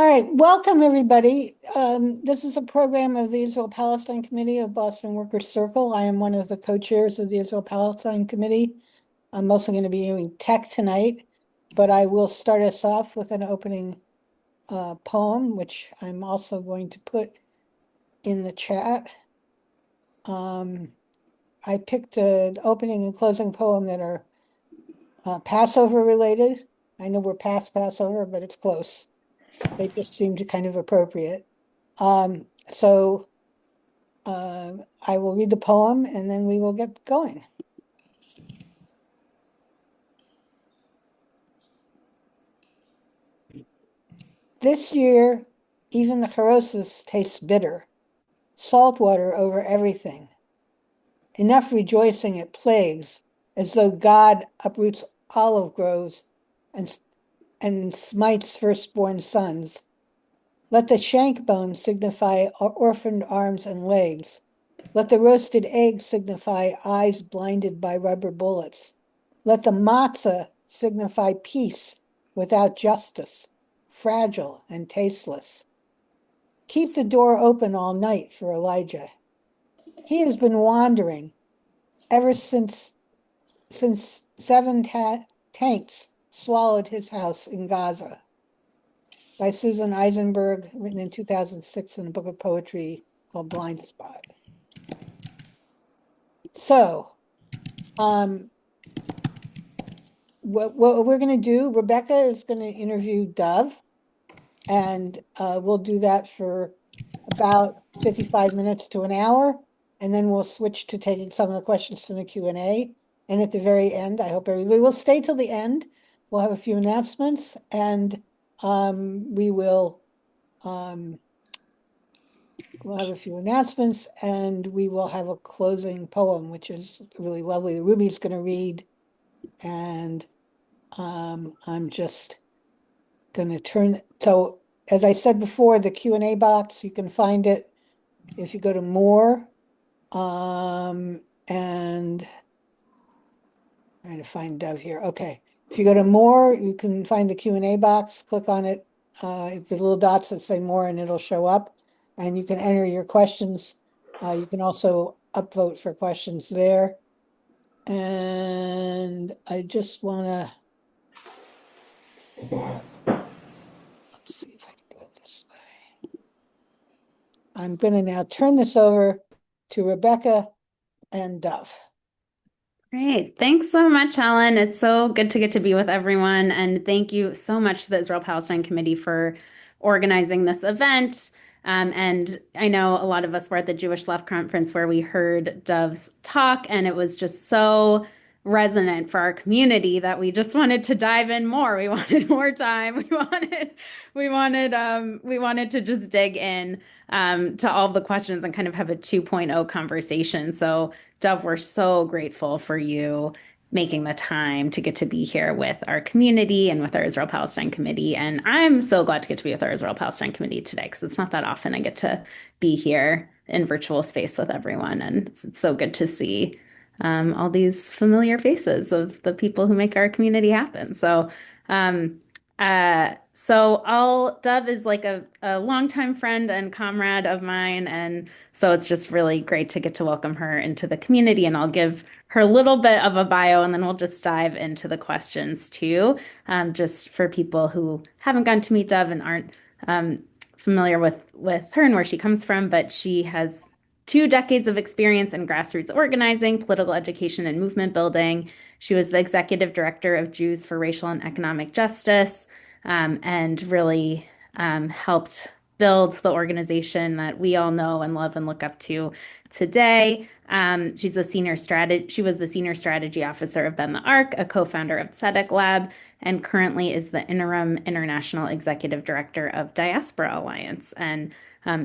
All right, welcome everybody. This is a program of the Israel-Palestine Committee of Boston Workers Circle. I am one of the co-chairs of the Israel-Palestine Committee. I'm mostly going to be doing tech tonight, but I will start us off with an opening poem, which I'm also going to put in the chat. I picked an opening and closing poem that are Passover related. I know we're past Passover, but it's close. They just seemed kind of appropriate. So I will read the poem and then we will get going. This year, even the Charosis tastes bitter, salt water over everything. Enough rejoicing it plagues, as though God uproots olive groves and smites firstborn sons. Let the shank bone signify orphaned arms and legs. Let the roasted egg signify eyes blinded by rubber bullets. Let the matzah signify peace without justice, fragile and tasteless. Keep the door open all night for Elijah. He has been wandering ever since seven tanks swallowed his house in Gaza. By Susan Eisenberg, written in 2006 in a book of poetry called Blind Spot. So, what we're going to do, Rebecca is going to interview Dove, and we'll do that for about 55 minutes to an hour, and then we'll switch to taking some of the questions from the Q&A. And at the very end, I hope everybody will stay till the end. We'll have a few announcements, and we'll have a few announcements, and we will have a closing poem, which is really lovely. Ruby's going to read, and I'm just going to turn. So as I said before, the Q&A box, you can find it if you go to more, and trying to find Dove here. Okay. If you go to more, you can find the Q&A box, click on it, the little dots that say more, and it'll show up, and you can enter your questions. You can also upvote for questions there. And I just want to, let's see if I can do it this way. I'm going to now turn this over to Rebecca and Dove. Great. Thanks so much, Helen. It's so good to get to be with everyone. And thank you so much to the Israel-Palestine Committee for organizing this event. And I know a lot of us were at the Jewish Left Conference where we heard Dove's talk, and it was just so resonant for our community that we just wanted to dive in more. We wanted more time. We wanted to just dig in to all the questions and kind of have a 2.0 conversation. So Dove, we're so grateful for you making the time to get to be here with our community and with our Israel-Palestine Committee. And I'm so glad to get to be with our Israel-Palestine Committee today because it's not that often I get to be here in virtual space with everyone. And it's so good to see all these familiar faces of the people who make our community happen. Dove is like a longtime friend and comrade of mine. And so it's just really great to get to welcome her into the community. And I'll give her a little bit of a bio and then we'll just dive into the questions too. Just for people who haven't gotten to meet Dove and aren't familiar with her and where she comes from, but she has 2 decades of experience in grassroots organizing, political education, and movement building. She was the executive director of Jews for Racial and Economic Justice, and really helped build the organization that we all know and love and look up to today. She was the senior strategy officer of Ben the Arc, a co-founder of Tzedek Lab, and currently is the interim international executive director of Diaspora Alliance, and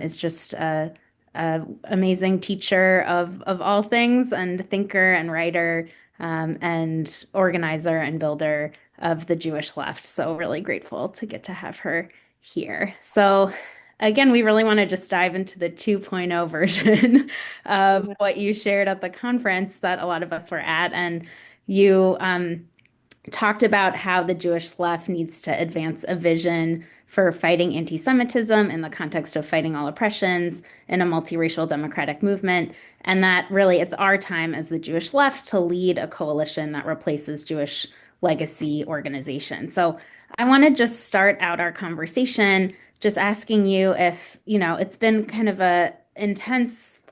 is just a amazing teacher of all things and thinker and writer, and organizer and builder of the Jewish left. So really grateful to get to have her here. So again, we really want to just dive into the 2.0 version of what you shared at the conference that a lot of us were at. And you talked about how the Jewish left needs to advance a vision for fighting anti-Semitism in the context of fighting all oppressions in a multiracial democratic movement, and that really it's our time as the Jewish left to lead a coalition that replaces Jewish legacy organization. So I want to just start out our conversation just asking you if, it's been kind of a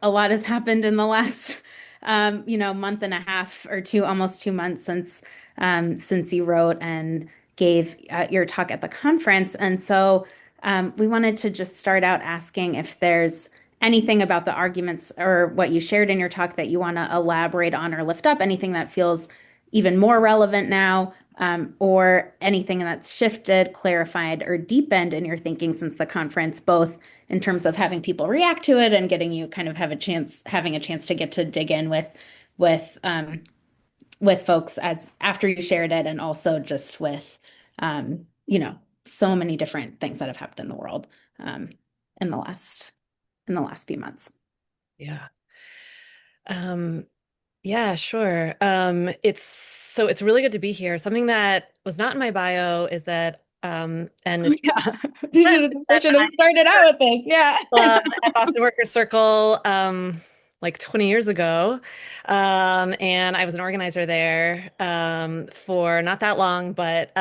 lot has happened in the last month and a half or two, almost 2 months since you wrote and gave your talk at the conference. And so we wanted to just start out asking if there's anything about the arguments or what you shared in your talk that you want to elaborate on or lift up, anything that feels even more relevant now, or anything that's shifted, clarified, or deepened in your thinking since the conference, both in terms of having people react to it and getting you kind of having a chance to get to dig in with folks as after you shared it, and also just with so many different things that have happened in the world um, in the last few months. Yeah. Um, yeah, sure. It's really good to be here. Something that was not in my bio is that and it's Yeah, we should have started out with this. Yeah. at Boston Workers Circle like 20 years ago. And I was an organizer there for not that long, but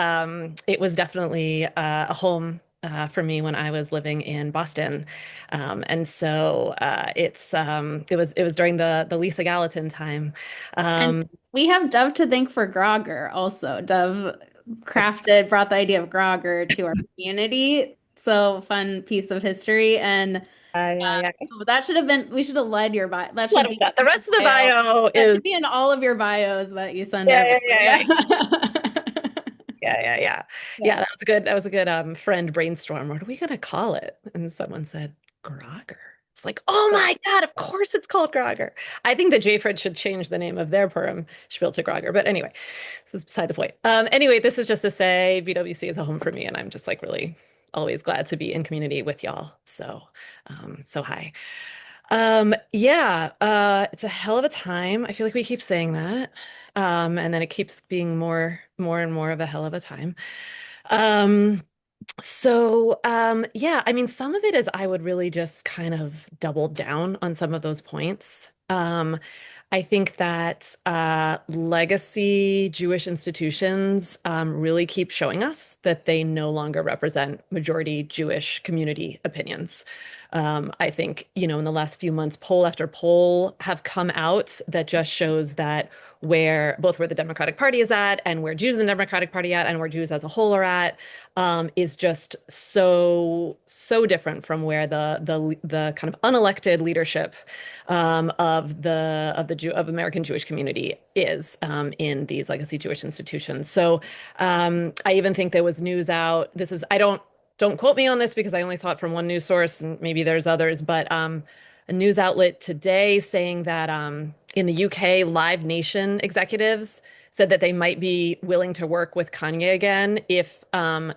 it was definitely a home for me when I was living in Boston. And so it was during the Lisa Gallatin time. And Um, we have Dove to thank for Grogger also. Dove that's brought the idea of Grogger to our community. So fun piece of history. And yeah, yeah. we should have led your bio. That Let should us be know. The in your rest of the bio. bio That is should be in all of your bios that you send yeah, yeah, everywhere. yeah, yeah. Yeah. Yeah. Yeah, Yeah. that was a good friend brainstorm. What are we gonna call it? And someone said Grogger. It's like, oh my God, of course it's called Grogger. I think the JFred should change the name of their Purim spiel to Grogger. But anyway, this is beside the point. Anyway, this is just to say BWC is a home for me, and I'm just like really always glad to be in community with y'all. So hi. Yeah, it's a hell of a time. I feel like we keep saying that. And then it keeps being more and more of a hell of a time. Um, yeah, I mean, some of it is I would really just kind of double down on some of those points. I think that legacy Jewish institutions really keep showing us that they no longer represent majority Jewish community opinions. I think, in the last few months, poll after poll have come out that just shows that where the Democratic Party is at and where Jews in the Democratic Party at and where Jews as a whole are at is just so different from where the kind of unelected leadership of American Jewish community is in these legacy Jewish institutions. So I even think there was news out. Don't quote me on this because I only saw it from one news source, and maybe there's others, but a news outlet today saying that in the UK, Live Nation executives said that they might be willing to work with Kanye again if and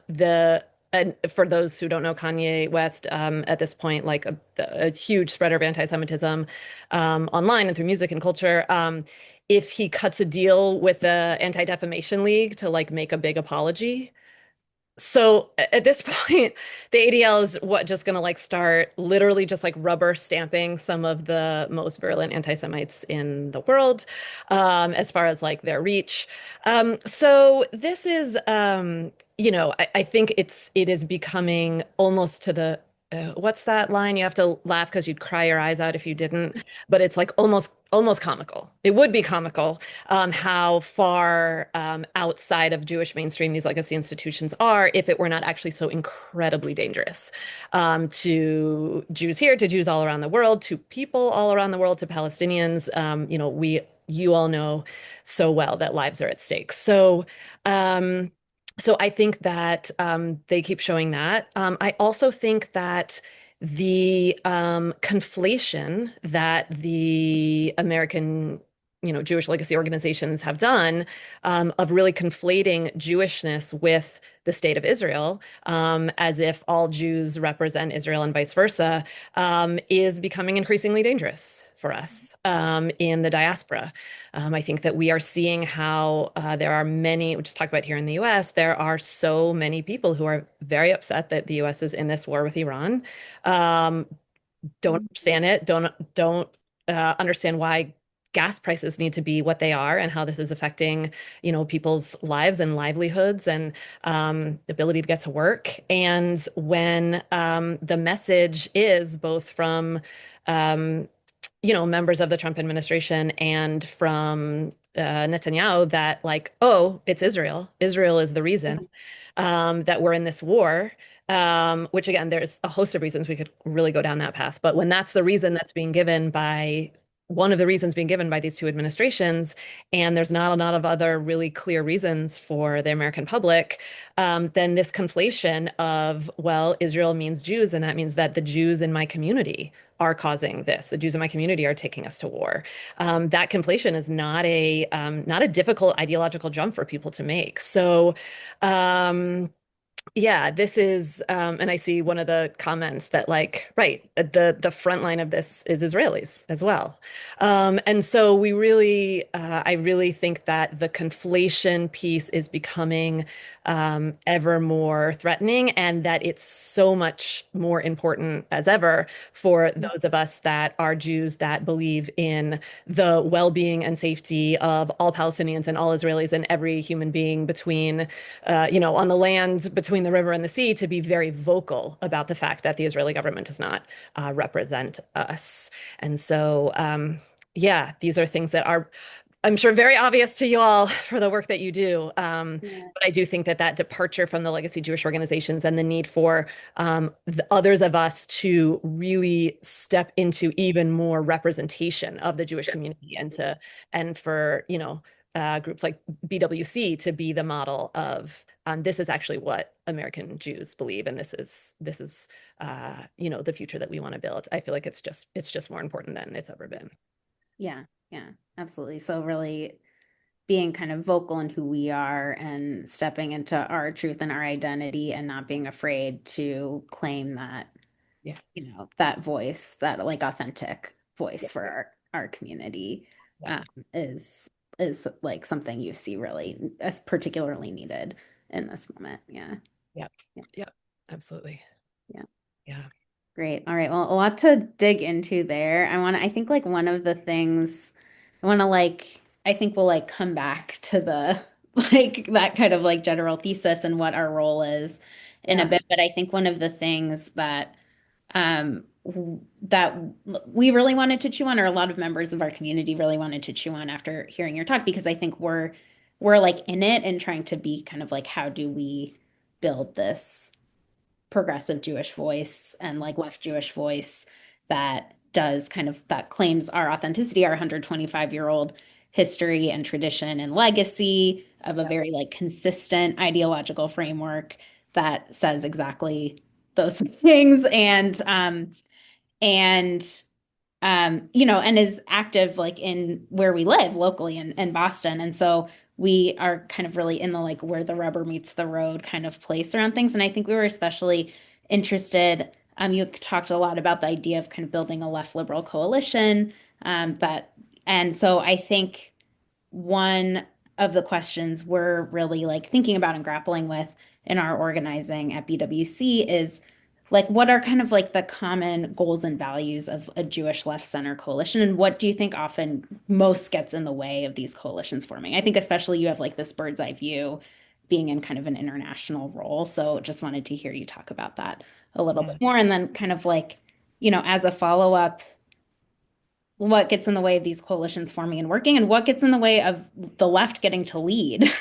for those who don't know Kanye West, at this point, like a huge spreader of anti-Semitism online and through music and culture, if he cuts a deal with the Anti-Defamation League to like make a big apology. So at this point, the ADL is just going to like start literally just like rubber stamping some of the most virulent anti-Semites in the world, as far as like their reach. So this is, I think it is becoming almost to the what's that line? You have to laugh because you'd cry your eyes out if you didn't. But it's like almost comical. It would be comical how far outside of Jewish mainstream these legacy institutions are if it were not actually so incredibly dangerous to Jews here, to Jews all around the world, to people all around the world, to Palestinians. You all know so well that lives are at stake. So I think that they keep showing that. I also think that the conflation that the American, Jewish legacy organizations have done, of really conflating Jewishness with the state of Israel, as if all Jews represent Israel and vice versa, is becoming increasingly dangerous for us in the diaspora. I think that we are seeing how there are many, we just talked about here in the US, there are so many people who are very upset that the US is in this war with Iran. Um, don't understand it, don't understand why gas prices need to be what they are and how this is affecting, people's lives and livelihoods and the ability to get to work. And when the message is both from members of the Trump administration and from Netanyahu that like, oh, it's Israel. Israel is the reason that we're in this war. Which again, there's a host of reasons we could really go down that path. But when that's the reason that's being given by one of the reasons being given by these two administrations, and there's not a lot of other really clear reasons for the American public, then this conflation of, well, Israel means Jews, and that means that the Jews in my community are causing this. The Jews in my community are taking us to war. That conflation is not a difficult ideological jump for people to make. So, yeah, this is, and I see one of the comments that like, right, the front line of this is Israelis as well. And so I really think that the conflation piece is becoming ever more threatening, and that it's so much more important as ever for those of us that are Jews that believe in the well-being and safety of all Palestinians and all Israelis and every human being between, on the land between the river and the sea, to be very vocal about the fact that the Israeli government does not represent us. And so, yeah, these are things that are, I'm sure, very obvious to you all for the work that you do. Yeah. But I do think that that departure from the legacy Jewish organizations and the need for the others of us to really step into even more representation of the Jewish community and for, groups like BWC to be the model of this is actually what American Jews believe, and this is the future that we want to build. I feel like it's just more important than it's ever been. Yeah, yeah, absolutely. So really being kind of vocal in who we are and stepping into our truth and our identity and not being afraid to claim that, Yeah. that voice, that like authentic voice Yeah. for our community, Yeah. is like something you see really as particularly needed in this moment. Yeah. Yeah. Yeah. Yeah. Absolutely. Yeah. Yeah. Great. All right. Well, a lot to dig into there. I think like one of the things I want to like, I think we'll like come back to the like that kind of like general thesis and what our role is in a bit. But I think one of the things that that we really wanted to chew on, or a lot of members of our community really wanted to chew on after hearing your talk, because I think we're like in it and trying to be kind of like, how do we build this progressive Jewish voice and like left Jewish voice that does kind of that claims our authenticity, our 125-year-old history and tradition and legacy of a very like consistent ideological framework that says exactly those things and and is active like in where we live locally in Boston. And so we are kind of really in the like where the rubber meets the road kind of place around things. And I think we were especially interested. You talked a lot about the idea of kind of building a left liberal coalition. And so I think one of the questions we're really like thinking about and grappling with in our organizing at BWC is like, what are kind of like the common goals and values of a Jewish left center coalition? And what do you think often most gets in the way of these coalitions forming? I think especially you have like this bird's eye view being in kind of an international role. So just wanted to hear you talk about that a little bit more. And then kind of like, as a follow-up, what gets in the way of these coalitions forming and working, and what gets in the way of the left getting to lead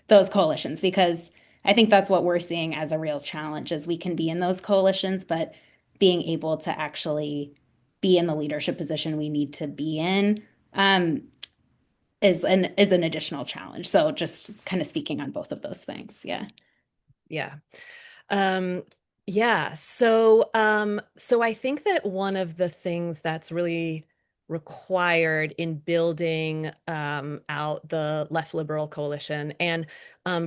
those coalitions? Because I think that's what we're seeing as a real challenge, is we can be in those coalitions, but being able to actually be in the leadership position we need to be in is an additional challenge. So just kind of speaking on both of those things. Yeah. Yeah. Um, yeah. So I think that one of the things that's really required in building out the left liberal coalition. And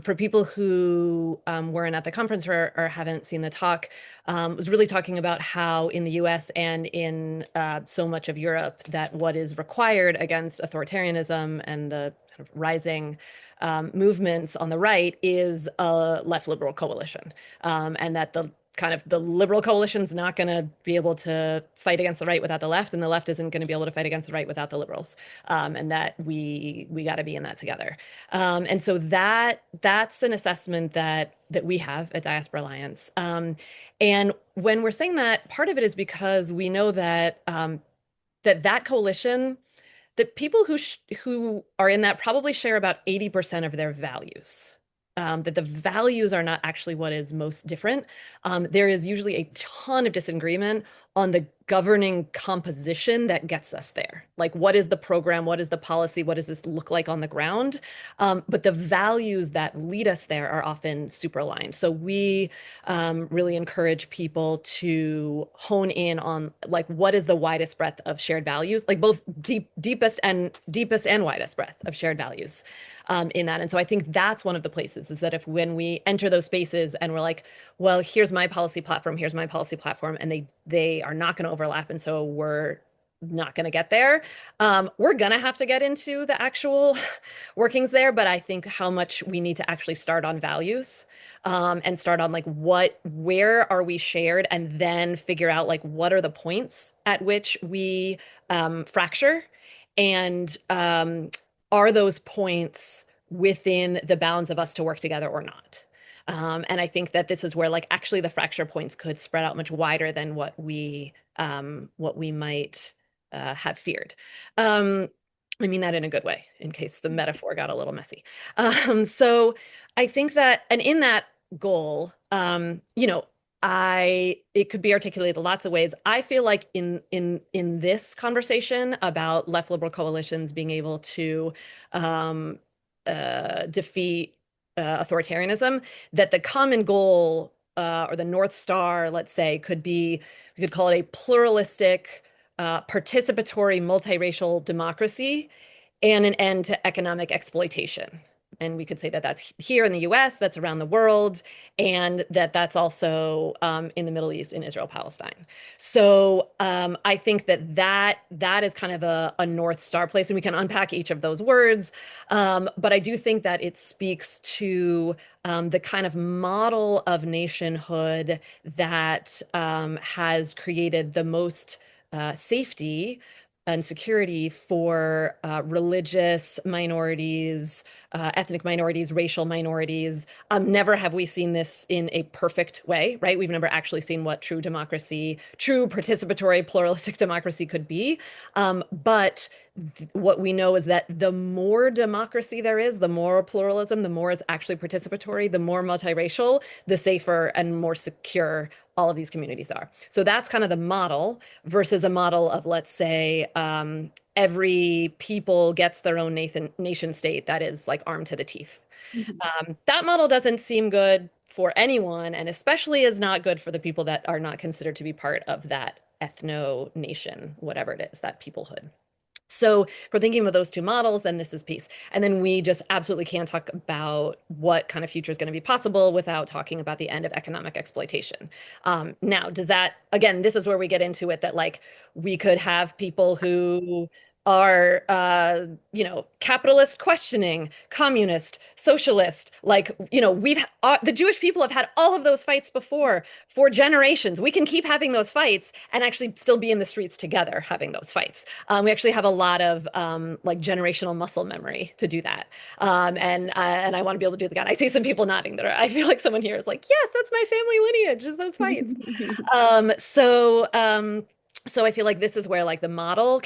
for people who weren't at the conference or haven't seen the talk, was really talking about how in the US and in so much of Europe, that what is required against authoritarianism and the kind of rising movements on the right is a left liberal coalition, and that the liberal coalition's not going to be able to fight against the right without the left, and the left isn't going to be able to fight against the right without the liberals, and that we got to be in that together. And so that's an assessment that we have at Diaspora Alliance. And when we're saying that, part of it is because we know that that coalition, that people who are in that probably share about 80% of their values. That the values are not actually what is most different. There is usually a ton of disagreement on the governing composition that gets us there. Like, what is the program? What is the policy? What does this look like on the ground? But the values that lead us there are often super aligned. So we really encourage people to hone in on, like, what is the widest breadth of shared values, like both deepest and widest breadth of shared values in that. And so I think that's one of the places, is that if when we enter those spaces and we're like, well, here's my policy platform, and they are not going to overlap, and so we're not going to get there. We're going to have to get into the actual workings there, but I think how much we need to actually start on values, and start on like where are we shared, and then figure out like what are the points at which we fracture, and are those points within the bounds of us to work together or not? And I think that this is where like actually the fracture points could spread out much wider than what we might have feared. I mean that in a good way, in case the metaphor got a little messy. So I think that, and in that goal, it could be articulated lots of ways. I feel like in this conversation about left liberal coalitions being able to defeat authoritarianism, that the common goal, or the North Star, let's say, we could call it a pluralistic, participatory, multiracial democracy and an end to economic exploitation. And we could say that that's here in the US, that's around the world, and that's also in the Middle East, in Israel, Palestine. So I think that is kind of a North Star place, and we can unpack each of those words. But I do think that it speaks to the kind of model of nationhood that has created the most safety and security for religious minorities, ethnic minorities, racial minorities. Never have we seen this in a perfect way, right? We've never actually seen what true democracy, true participatory, pluralistic democracy could be. But what we know is that the more democracy there is, the more pluralism, the more it's actually participatory, the more multiracial, the safer and more secure all of these communities are. So that's kind of the model, versus a model of, let's say, every people gets their own nation state that is like armed to the teeth. That model doesn't seem good for anyone, and especially is not good for the people that are not considered to be part of that ethno nation, whatever it is, that peoplehood. So if we're thinking about those two models, then this is peace. And then we just absolutely can't talk about what kind of future is going to be possible without talking about the end of economic exploitation. Now, does that, again, this is where we get into it, that like we could have people who are, capitalist questioning, communist, socialist, like, the Jewish people have had all of those fights before for generations. We can keep having those fights and actually still be in the streets together having those fights. We actually have a lot of like generational muscle memory to do that. And I want to be able to do that. I see some people nodding there. I feel like someone here is like, yes, that's my family lineage, is those fights. So I feel like this is where like the model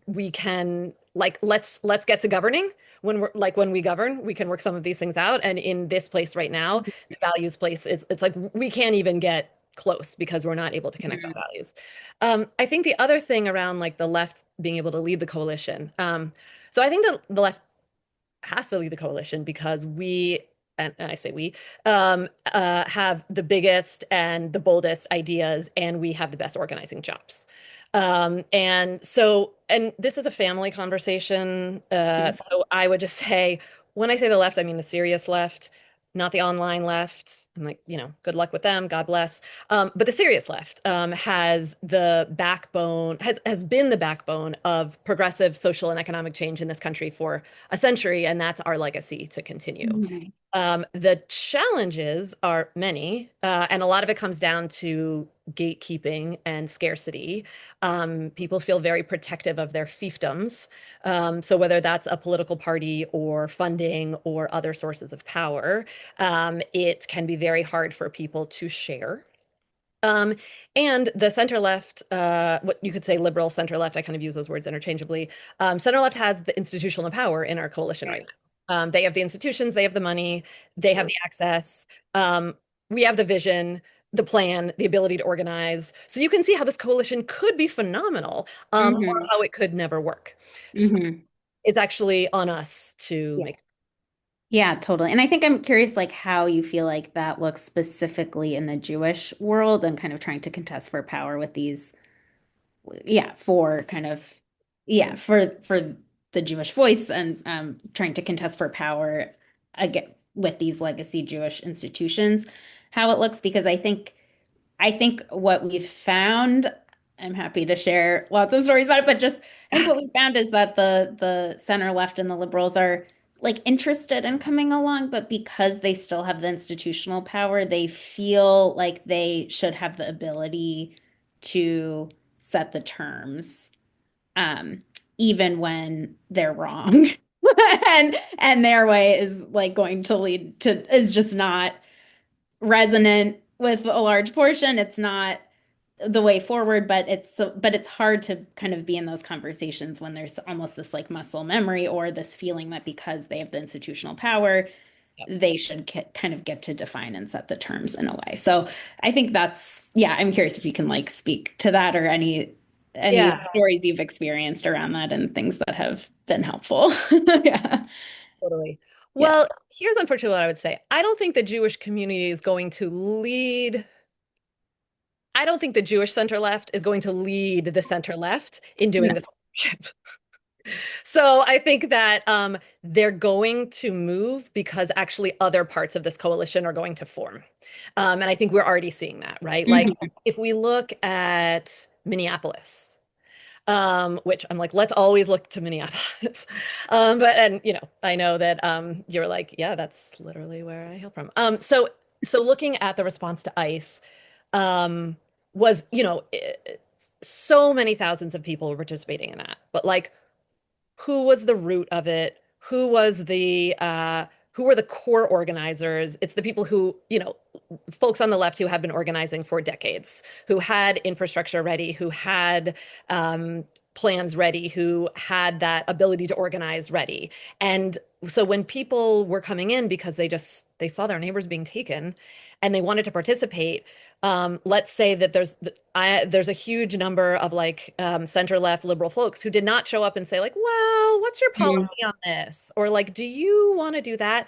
we can like let's get to governing. When we govern, we can work some of these things out. And in this place right now, the values place it's like we can't even get close because we're not able to connect on values. I think the other thing around like the left being able to lead the coalition. So I think that the left has to lead the coalition because we and I say we, have the biggest and the boldest ideas, and we have the best organizing jobs. And this is a family conversation. So I would just say, when I say the left, I mean the serious left, not the online left. And like, good luck with them, God bless. But the serious left has the backbone, has been the backbone of progressive social and economic change in this country for a century, and that's our legacy to continue. Mhm. The challenges are many, and a lot of it comes down to gatekeeping and scarcity. People feel very protective of their fiefdoms. So whether that's a political party or funding or other sources of power, it can be very hard for people to share. Um, and the center left, what you could say liberal center left, I kind of use those words interchangeably. Center left has the institutional power in our coalition right now. They have the institutions, they have the money, they have the access. We have the vision, the plan, the ability to organize. So you can see how this coalition could be phenomenal, or Mhm. how it could never work. So Mhm. it's actually on us to Yeah. make. Yeah, totally. And I think I'm curious, like, how you feel like that looks specifically in the Jewish world and kind of trying to contest for power with these, yeah, for kind of, yeah, for the Jewish voice and trying to contest for power again with these legacy Jewish institutions, how it looks, because I think what we've found, I'm happy to share lots of stories about it, but just I think what we found is that the center left and the liberals are like interested in coming along, but because they still have the institutional power, they feel like they should have the ability to set the terms, um, even when they're wrong. And their way is like going to lead to is just not resonant with a large portion. It's not the way forward, but it's hard to kind of be in those conversations when there's almost this like muscle memory or this feeling that because they have the institutional power, they should kind of get to define and set the terms in a way. So I think that's, yeah, I'm curious if you can like speak to that or any Yeah, stories you've experienced around that and things that have been helpful. Yeah. totally. Yeah. Well, here's unfortunately what I would say. I don't think the Jewish community is going to lead. I don't think the Jewish center left is going to lead the center left in No. doing this. So I think that they're going to move because actually other parts of this coalition are going to form. And I think we're already seeing that, right? Like Mhm. if we look at Minneapolis, which I'm like, let's always look to Minneapolis. And I know that you're like, yeah, that's literally where I hail from. So looking at the response to ICE, um, was, so many thousands of people were participating in that. But like, who was the root of it? Who were the core organizers? It's the people who, folks on the left who have been organizing for decades, who had infrastructure ready, who had plans ready, who had that ability to organize ready. And so when people were coming in because they saw their neighbors being taken and they wanted to participate, let's say that there's a huge number of like center left liberal folks who did not show up and say like, well, what's your Mhm. policy on this? Or like, do you want to do that?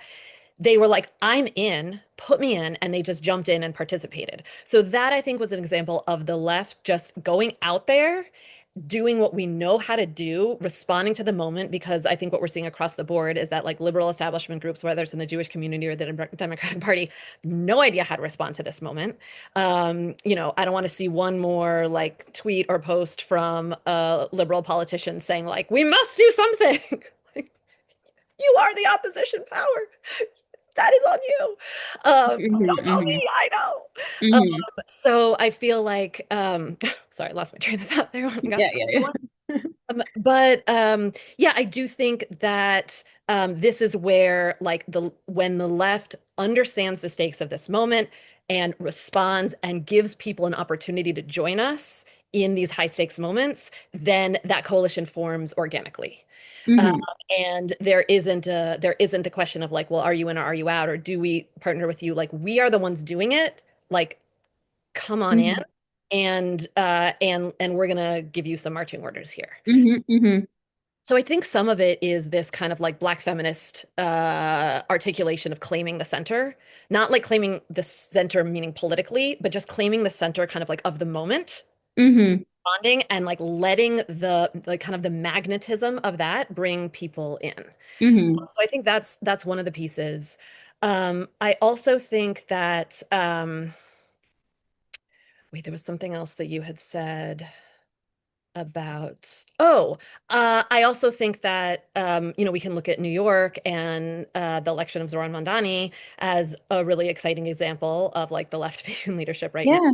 They were like, I'm in, put me in, and they just jumped in and participated. So that I think was an example of the left just going out there, doing what we know how to do, responding to the moment, because I think what we're seeing across the board is that like liberal establishment groups, whether it's in the Jewish community or the Democratic Party, no idea how to respond to this moment. I don't want to see one more like tweet or post from a liberal politician saying like, we must do something. Like, you are the opposition power. That is on you. Mhm. Don't tell Mhm. me, I know. Um, Mhm. so I feel like, sorry, I lost my train of thought there when I got Yeah, yeah, yeah. but yeah, I do think that this is where like the when the left understands the stakes of this moment and responds and gives people an opportunity to join us in these high stakes moments, then that coalition forms organically. Um, Mhm. and there isn't a question of like, well, are you in or are you out, or do we partner with you? Like we are the ones doing it. Like come on in, Mhm. and we're gonna give you some marching orders here. Mhm. Mhm. So I think some of it is this kind of like Black feminist articulation of claiming the center, not like claiming the center meaning politically, but just claiming the center kind of like of the moment, Hmm. bonding and like letting the kind of the magnetism of that bring people in. Hmm. So I think that's one of the pieces. I also think that wait, there was something else that you had said about I also think that we can look at New York and the election of Zoran Mondani as a really exciting example of like the left being in leadership right now. Yeah.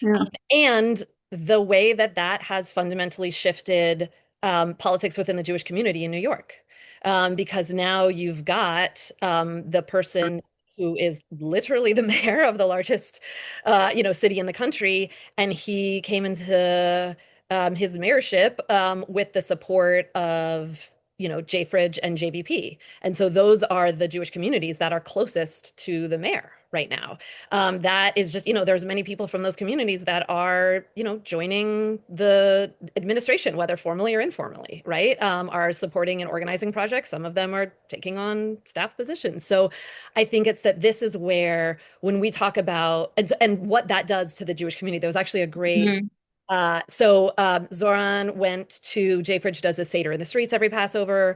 Yeah. And the way that that has fundamentally shifted politics within the Jewish community in New York. Because now you've got the person who is literally the mayor of the largest, city in the country, and he came into his mayorship with the support of, JFridge and JVP. And so those are the Jewish communities that are closest to the mayor right now. That is just, there's many people from those communities that are, joining the administration, whether formally or informally, right? Are supporting and organizing projects. Some of them are taking on staff positions. So I think it's that this is where, when we talk about, and what that does to the Jewish community, there was actually a great Mhm. Zoran went to Fridge does a Seder in the streets every Passover.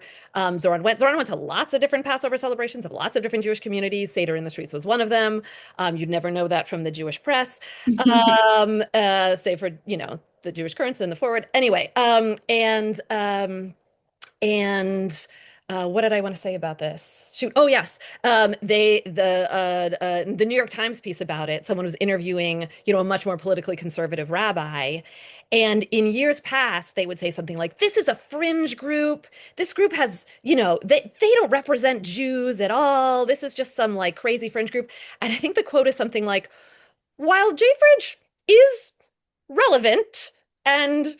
Zoran went to lots of different Passover celebrations of lots of different Jewish communities. Seder in the streets was one of them. You'd never know that from the Jewish press, save for, the Jewish currents in the forward. Anyway, and what did I want to say about this? Shoot. Oh, yes. The New York Times piece about it, someone was interviewing, a much more politically conservative rabbi. And in years past, they would say something like, this is a fringe group. This group has, they don't represent Jews at all. This is just some like crazy fringe group. And I think the quote is something like, while Fridge is relevant and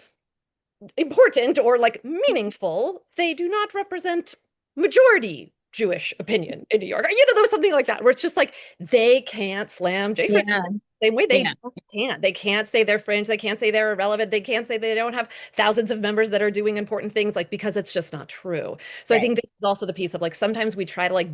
important or like meaningful, they do not represent majority Jewish opinion in New York. There was something like that where it's just like they can't slam Fridge Yeah. same way they Yeah. can't. They can't say they're fringe. They can't say they're irrelevant. They can't say they don't have thousands of members that are doing important things, like because it's just not true. So I Right. think this is also the piece of like sometimes we try to like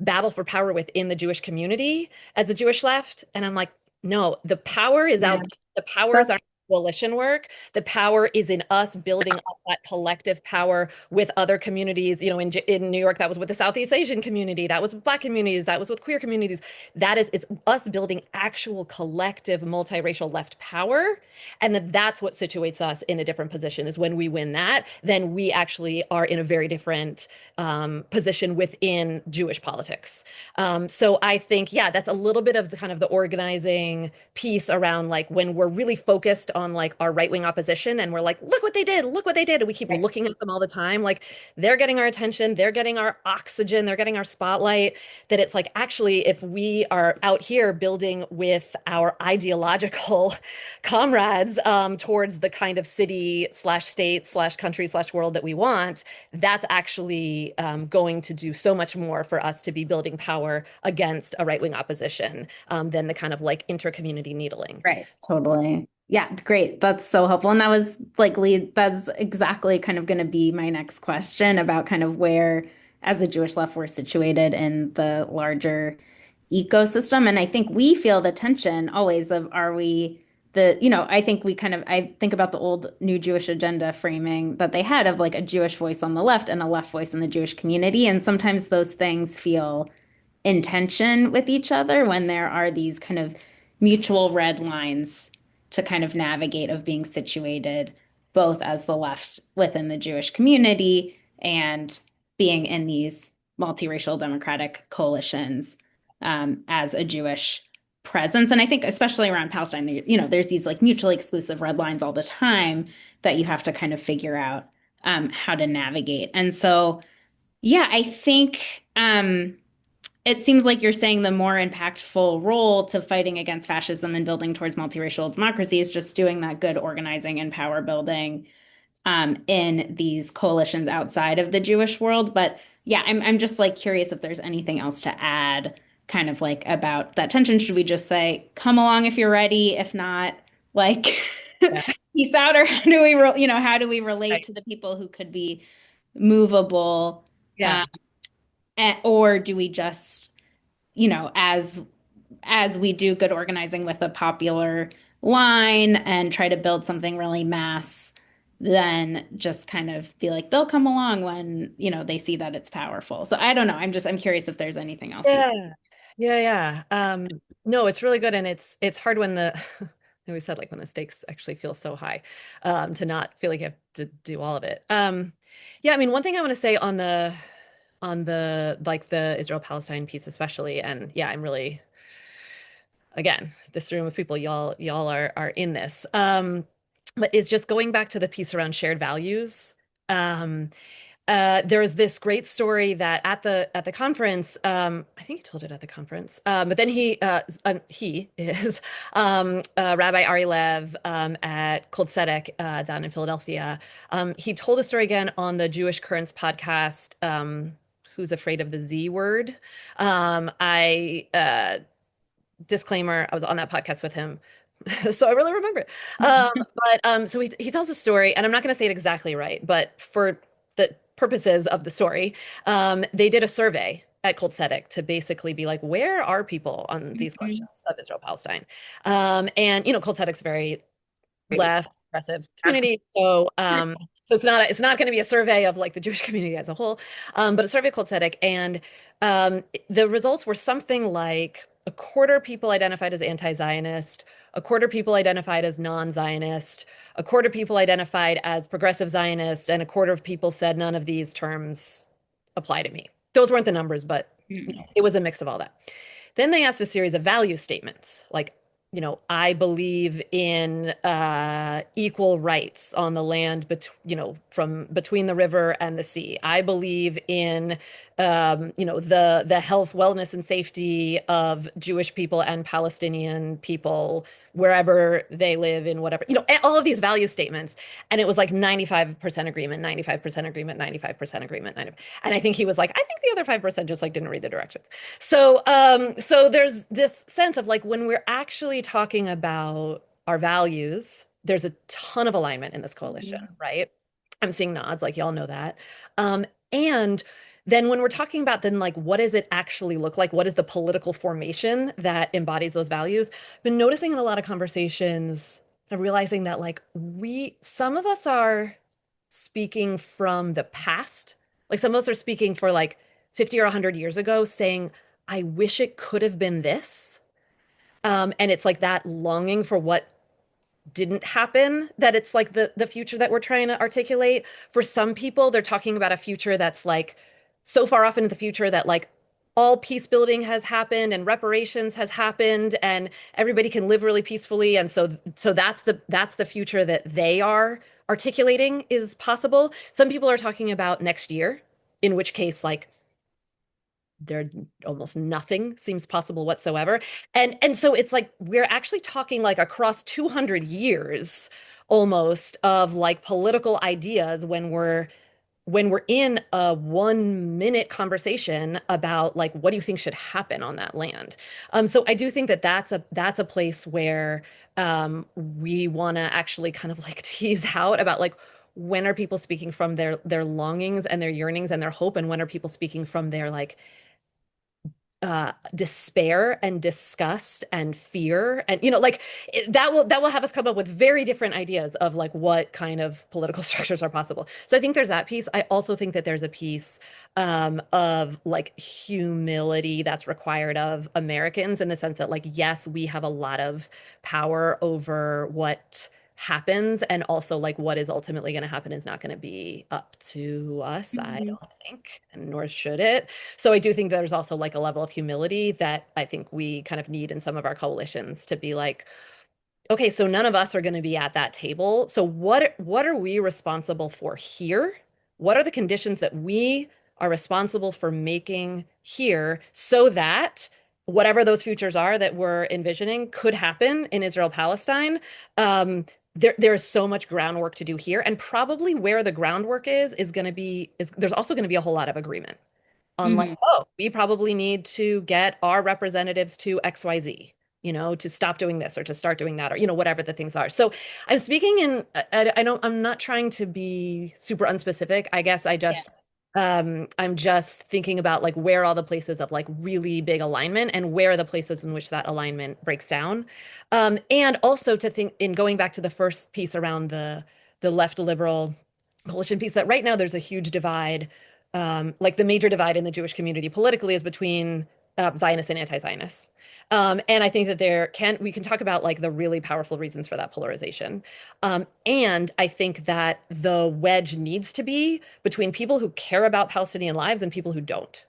battle for power within the Jewish community as the Jewish left, and I'm like, no, the power is Yeah. out. The power is That's our coalition work. The power is in us building up that collective power with other communities. In New York, that was with the Southeast Asian community, that was with Black communities, that was with queer communities. It's us building actual collective multiracial left power. And that's what situates us in a different position is when we win that, then we actually are in a very different position within Jewish politics. So I think, yeah, that's a little bit of the kind of the organizing piece around like when we're really focused on like our right-wing opposition and we're like, look what they did, look what they did. And we keep right. looking at them all the time. Like they're getting our attention, they're getting our oxygen, they're getting our spotlight. That it's like, actually, if we are out here building with our ideological comrades towards the kind of city slash state slash country slash world that we want, that's actually going to do so much more for us to be building power against a right-wing opposition than the kind of like inter-community needling. Right. Totally. Yeah, great. That's so helpful. And that was like that's exactly kind of going to be my next question about kind of where, as a Jewish left, we're situated in the larger ecosystem. And I think we feel the tension always of are we I think I think about the old New Jewish Agenda framing that they had of like a Jewish voice on the left and a left voice in the Jewish community. And sometimes those things feel in tension with each other when there are these kind of mutual red lines to kind of navigate of being situated both as the left within the Jewish community and being in these multiracial democratic coalitions as a Jewish presence. And I think especially around Palestine, there's these like mutually exclusive red lines all the time that you have to kind of figure out how to navigate. And so, yeah, I think it seems like you're saying the more impactful role to fighting against fascism and building towards multiracial democracy is just doing that good organizing and power building in these coalitions outside of the Jewish world. But yeah, I'm just like curious if there's anything else to add, kind of like about that tension. Should we just say, come along if you're ready? If not, like, Yeah. peace out, or how do we, how do we relate Right. to the people who could be movable? Yeah. Um, or do we just, as we do good organizing with a popular line and try to build something really mass, then just kind of be like they'll come along when, they see that it's powerful. So I don't know. I'm curious if there's anything else you. Yeah. Yeah, yeah. No, it's really good, and it's hard when the like we said, like when the stakes actually feel so high, to not feel like you have to do all of it. Yeah, I mean, one thing I want to say on the like the Israel-Palestine piece especially, and yeah, I'm really again, this room of people, y'all are in this. But is just going back to the piece around shared values. Um, there's this great story that at the conference, I think he told it at the conference, but then he is Rabbi Ari Lev at Kol Tzedek down in Philadelphia. He told a story again on the Jewish Currents podcast. Who's afraid of the Z word? I disclaimer, I was on that podcast with him. So I really remember it. But so he tells a story, and I'm not going to say it exactly right, but for the purposes of the story, they did a survey at Colt Tzedek to basically be like, where are people on these questions Mhm. of Israel Palestine? And Colt Tzedek's very Great. left progressive community. So it's not going to be a survey of like the Jewish community as a whole, but a survey called Tzedek, and the results were something like a quarter people identified as anti-Zionist, a quarter people identified as non-Zionist, a quarter people identified as progressive Zionist, and a quarter of people said none of these terms apply to me. Those weren't the numbers, but Mhm. it was a mix of all that. Then they asked a series of value statements, like, I believe in equal rights on the land, from between the river and the sea. I believe in, the health, wellness, and safety of Jewish people and Palestinian people wherever they live in whatever, all of these value statements. And it was like 95% agreement, 95% agreement, 95% agreement, 90. And I think he was like, I think the other 5% just like didn't read the directions. So there's this sense of like when we're actually talking about our values, there's a ton of alignment in this coalition, Mhm. right? I'm seeing nods, like y'all know that. And then when we're talking about then like what does it actually look like? What is the political formation that embodies those values? I've been noticing in a lot of conversations, I'm realizing that like some of us are speaking from the past. Like some of us are speaking for like 50 or 100 years ago, saying, I wish it could have been this. And it's like that longing for what didn't happen, that it's like the future that we're trying to articulate. For some people, they're talking about a future that's like so far off into the future that like all peace building has happened and reparations has happened and everybody can live really peacefully. And so that's the future that they are articulating is possible. Some people are talking about next year, in which case like there almost nothing seems possible whatsoever. And so it's like we're actually talking like across 200 years almost of like political ideas when we're in a 1 minute conversation about like what do you think should happen on that land. So I do think that that's a place where we want to actually kind of like tease out about like when are people speaking from their longings and their yearnings and their hope, and when are people speaking from their like despair and disgust and fear, and like that will have us come up with very different ideas of like what kind of political structures are possible. So I think there's that piece. I also think that there's a piece of like humility that's required of Americans, in the sense that like yes, we have a lot of power over what happens, and also like what is ultimately going to happen is not going to be up to us, I Mhm. don't think, and nor should it. So I do think there's also like a level of humility that I think we kind of need in some of our coalitions to be like, okay, so none of us are going to be at that table. So what are we responsible for here? What are the conditions that we are responsible for making here so that whatever those futures are that we're envisioning could happen in Israel Palestine? There's so much groundwork to do here, and probably where the groundwork is going to be is there's also going to be a whole lot of agreement on like, Mhm. oh, we probably need to get our representatives to XYZ. to stop doing this or to start doing that, or, whatever the things are. So I'm speaking I'm not trying to be super unspecific. I guess Yeah. I'm just thinking about like where all the places of like really big alignment and where are the places in which that alignment breaks down. And also to think in going back to the first piece around the left liberal coalition piece, that right now there's a huge divide. Like the major divide in the Jewish community politically is between Zionists and anti-Zionists. And I think that we can talk about like the really powerful reasons for that polarization. And I think that the wedge needs to be between people who care about Palestinian lives and people who don't.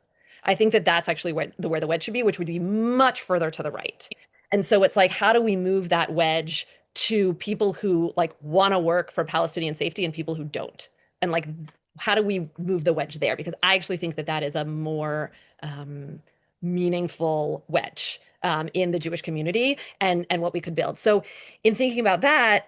I think that that's actually where the wedge should be, which would be much further to the right. And so it's like, how do we move that wedge to people who like want to work for Palestinian safety and people who don't? And like, how do we move the wedge there? Because I actually think that that is a more meaningful wedge in the Jewish community and what we could build. So in thinking about that,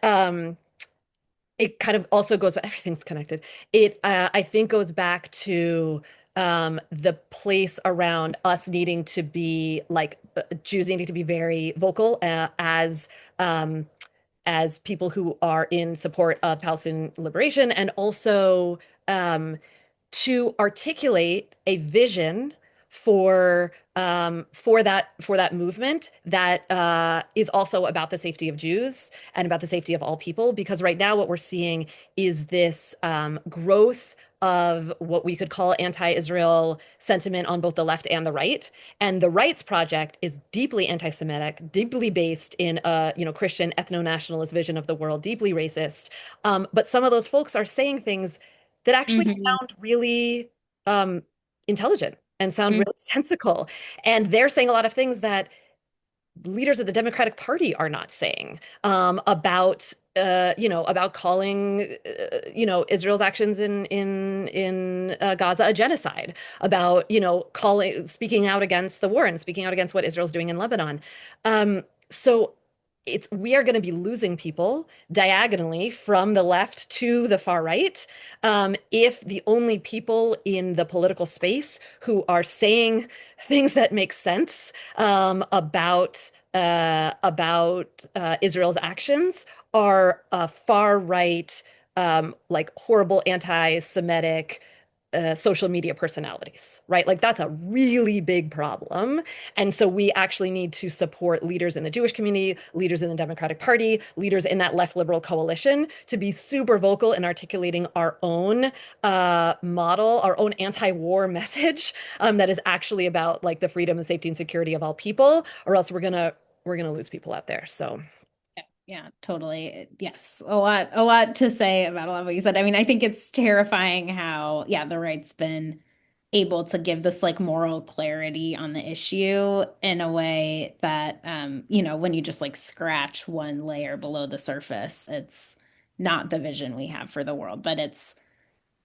it kind of also goes, everything's connected. It, I think, goes back to the place around us needing to be like Jews needing to be very vocal as people who are in support of Palestinian liberation, and also to articulate a vision for that movement that is also about the safety of Jews and about the safety of all people. Because right now, what we're seeing is this growth of what we could call anti-Israel sentiment on both the left and the right. And the right's project is deeply anti-Semitic, deeply based in a Christian ethno-nationalist vision of the world, deeply racist. But some of those folks are saying things that actually Mhm. sound really intelligent and sound really sensical. And they're saying a lot of things that leaders of the Democratic Party are not saying about calling Israel's actions in Gaza a genocide, about calling speaking out against the war and speaking out against what Israel's doing in Lebanon. So we are going to be losing people diagonally from the left to the far right if the only people in the political space who are saying things that make sense about Israel's actions are far right, like horrible anti-Semitic social media personalities, right? Like that's a really big problem. And so we actually need to support leaders in the Jewish community, leaders in the Democratic Party, leaders in that left liberal coalition to be super vocal in articulating our own model, our own anti-war message that is actually about like the freedom and safety and security of all people, or else we're gonna lose people out there. So Yeah, totally. Yes, a lot to say about a lot of what you said. I mean, I think it's terrifying how, yeah, the right's been able to give this like moral clarity on the issue in a way that, when you just like scratch one layer below the surface, it's not the vision we have for the world, but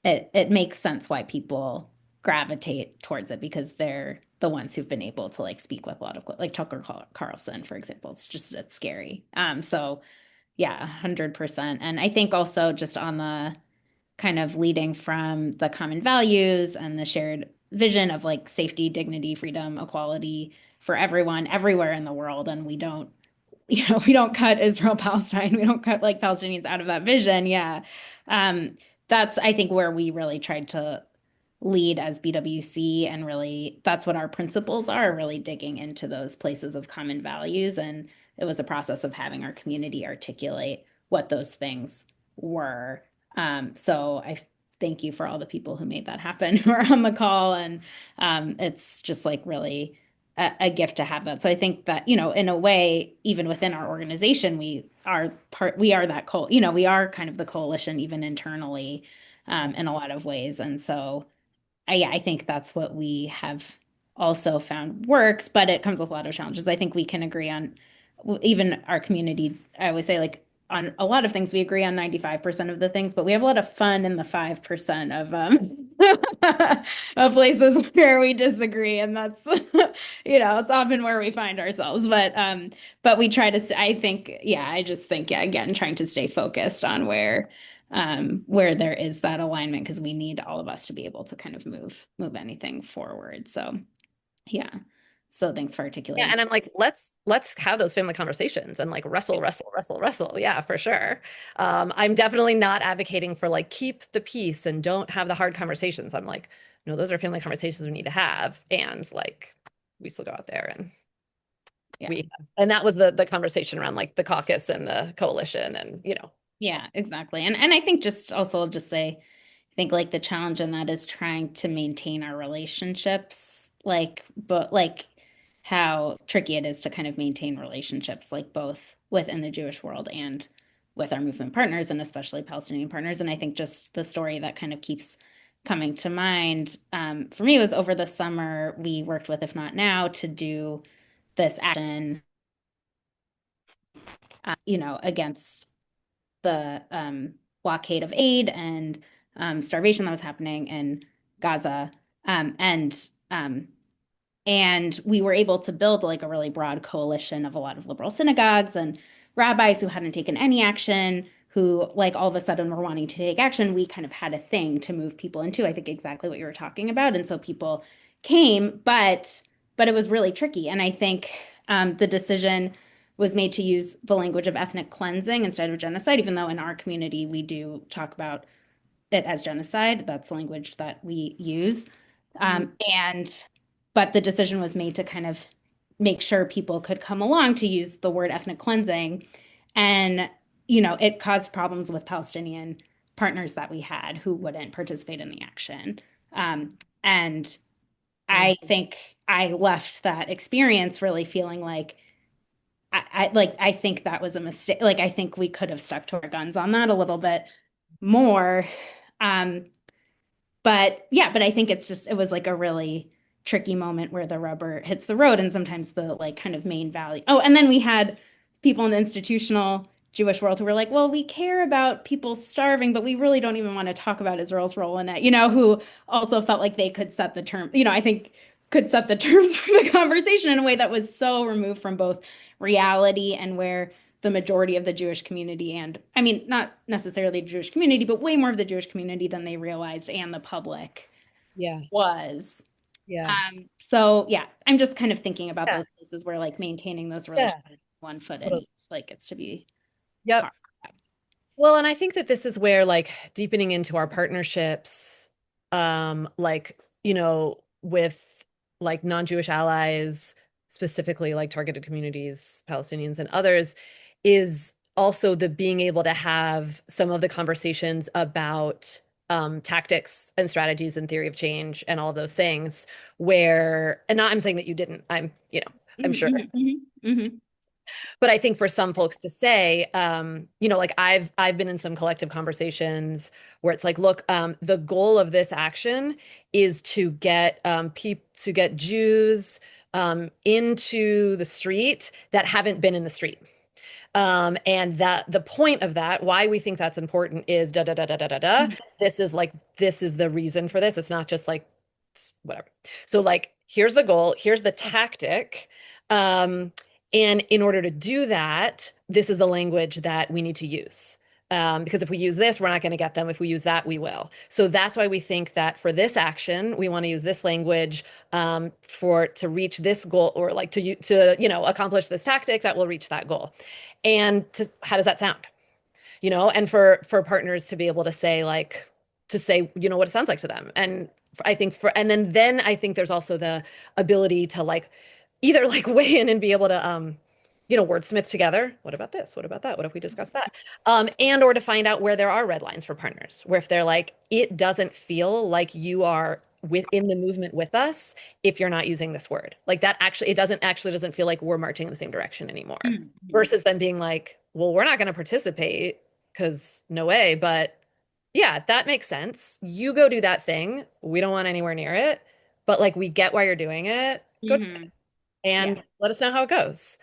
it makes sense why people gravitate towards it because they're the ones who've been able to like speak with a lot of like Tucker Carlson, for example. It's scary. So yeah, 100%. And I think also just on the kind of leading from the common values and the shared vision of like safety, dignity, freedom, equality for everyone everywhere in the world. And we don't cut Israel Palestine. We don't cut like Palestinians out of that vision. Yeah. Um, that's I think where we really tried to lead as BWC, and really that's what our principles are, really digging into those places of common values. And it was a process of having our community articulate what those things were. So I thank you for all the people who made that happen who are on the call. And it's just like really a gift to have that. So I think that, in a way, even within our organization, we are that we are kind of the coalition even internally in a lot of ways. And so yeah, I think that's what we have also found works, but it comes with a lot of challenges. I think we can agree on even our community. I always say like on a lot of things we agree on 95% of the things, but we have a lot of fun in the 5% of of places where we disagree, and that's it's often where we find ourselves. But we try to. I think, yeah, I just think, yeah, again, trying to stay focused on where there is that alignment, because we need all of us to be able to kind of move anything forward. So yeah. So thanks for Yeah, articulating. and I'm like, let's have those family conversations and like wrestle. Yeah, for sure. I'm definitely not advocating for like keep the peace and don't have the hard conversations. I'm like, no, those are family conversations we need to have, and like we still go out there and Yeah. and that was the conversation around like the caucus and the coalition and Yeah, exactly. And I think just also I'll just say, I think like the challenge in that is trying to maintain our relationships, like, but like how tricky it is to kind of maintain relationships, like both within the Jewish world and with our movement partners, and especially Palestinian partners. And I think just the story that kind of keeps coming to mind for me was over the summer, we worked with If Not Now to do this action, against the blockade of aid and starvation that was happening in Gaza. Um, and um, and we were able to build like a really broad coalition of a lot of liberal synagogues and rabbis who hadn't taken any action, who like all of a sudden were wanting to take action. We kind of had a thing to move people into, I think exactly what you were talking about. And so people came, but it was really tricky. And I think the decision was made to use the language of ethnic cleansing instead of genocide, even though in our community we do talk about it as genocide. That's language that we use. And but the decision was made to kind of make sure people could come along to use the word ethnic cleansing. And, it caused problems with Palestinian partners that we had who wouldn't participate in the action. And yeah, I think I left that experience really feeling like I think that was a mistake. Like I think we could have stuck to our guns on that a little bit more. Um, but yeah, but I think it was like a really tricky moment where the rubber hits the road and sometimes the like kind of main value. Oh, and then we had people in the institutional Jewish world who were like, well, we care about people starving, but we really don't even want to talk about Israel's role in it, who also felt like they could set the term, I think could set the terms of the conversation in a way that was so removed from both reality and where the majority of the Jewish community, and I mean, not necessarily the Jewish community, but way more of the Jewish community than they realized and the public yeah, was. yeah, So yeah, I'm just kind of thinking about yeah, those places where like maintaining those yeah. relationships one foot in Totally. each, like it's to be hard. Yep. Well, and I think that this is where like deepening into our partnerships, like, with like non-Jewish allies, specifically like targeted communities, Palestinians and others, is also the being able to have some of the conversations about tactics and strategies and theory of change and all of those things where, and not I'm saying that you didn't, I'm Mhm, sure. mhm, mhm, mhm, But I think for some folks to say, like I've been in some collective conversations where it's like, look, the goal of this action is to get to get Jews into the street that haven't been in the street. And that the point of that, why we think that's important is da da da da da da da. This is the reason for this. It's not just like whatever. So like here's the goal, here's the tactic. Um, and in order to do that, this is the language that we need to use. Because if we use this, we're not going to get them. If we use that, we will. So that's why we think that for this action, we want to use this language for to reach this goal, or like to accomplish this tactic that will reach that goal. And how does that sound? And for partners to be able to say like to say what it sounds like to them. And I think then I think there's also the ability to like either like weigh in and be able to wordsmith together. What about this? What about that? What if we discuss that? And or to find out where there are red lines for partners, where if they're like, it doesn't feel like you are within the movement with us if you're not using this word. Like that actually, it doesn't feel like we're marching in the same direction anymore. mhm, Versus them being like, well, we're not going to participate because no way. But yeah, that makes sense. You go do that thing. We don't want anywhere near it. But like, we get why you're doing it. Go mhm. Yeah. and let us know how it goes.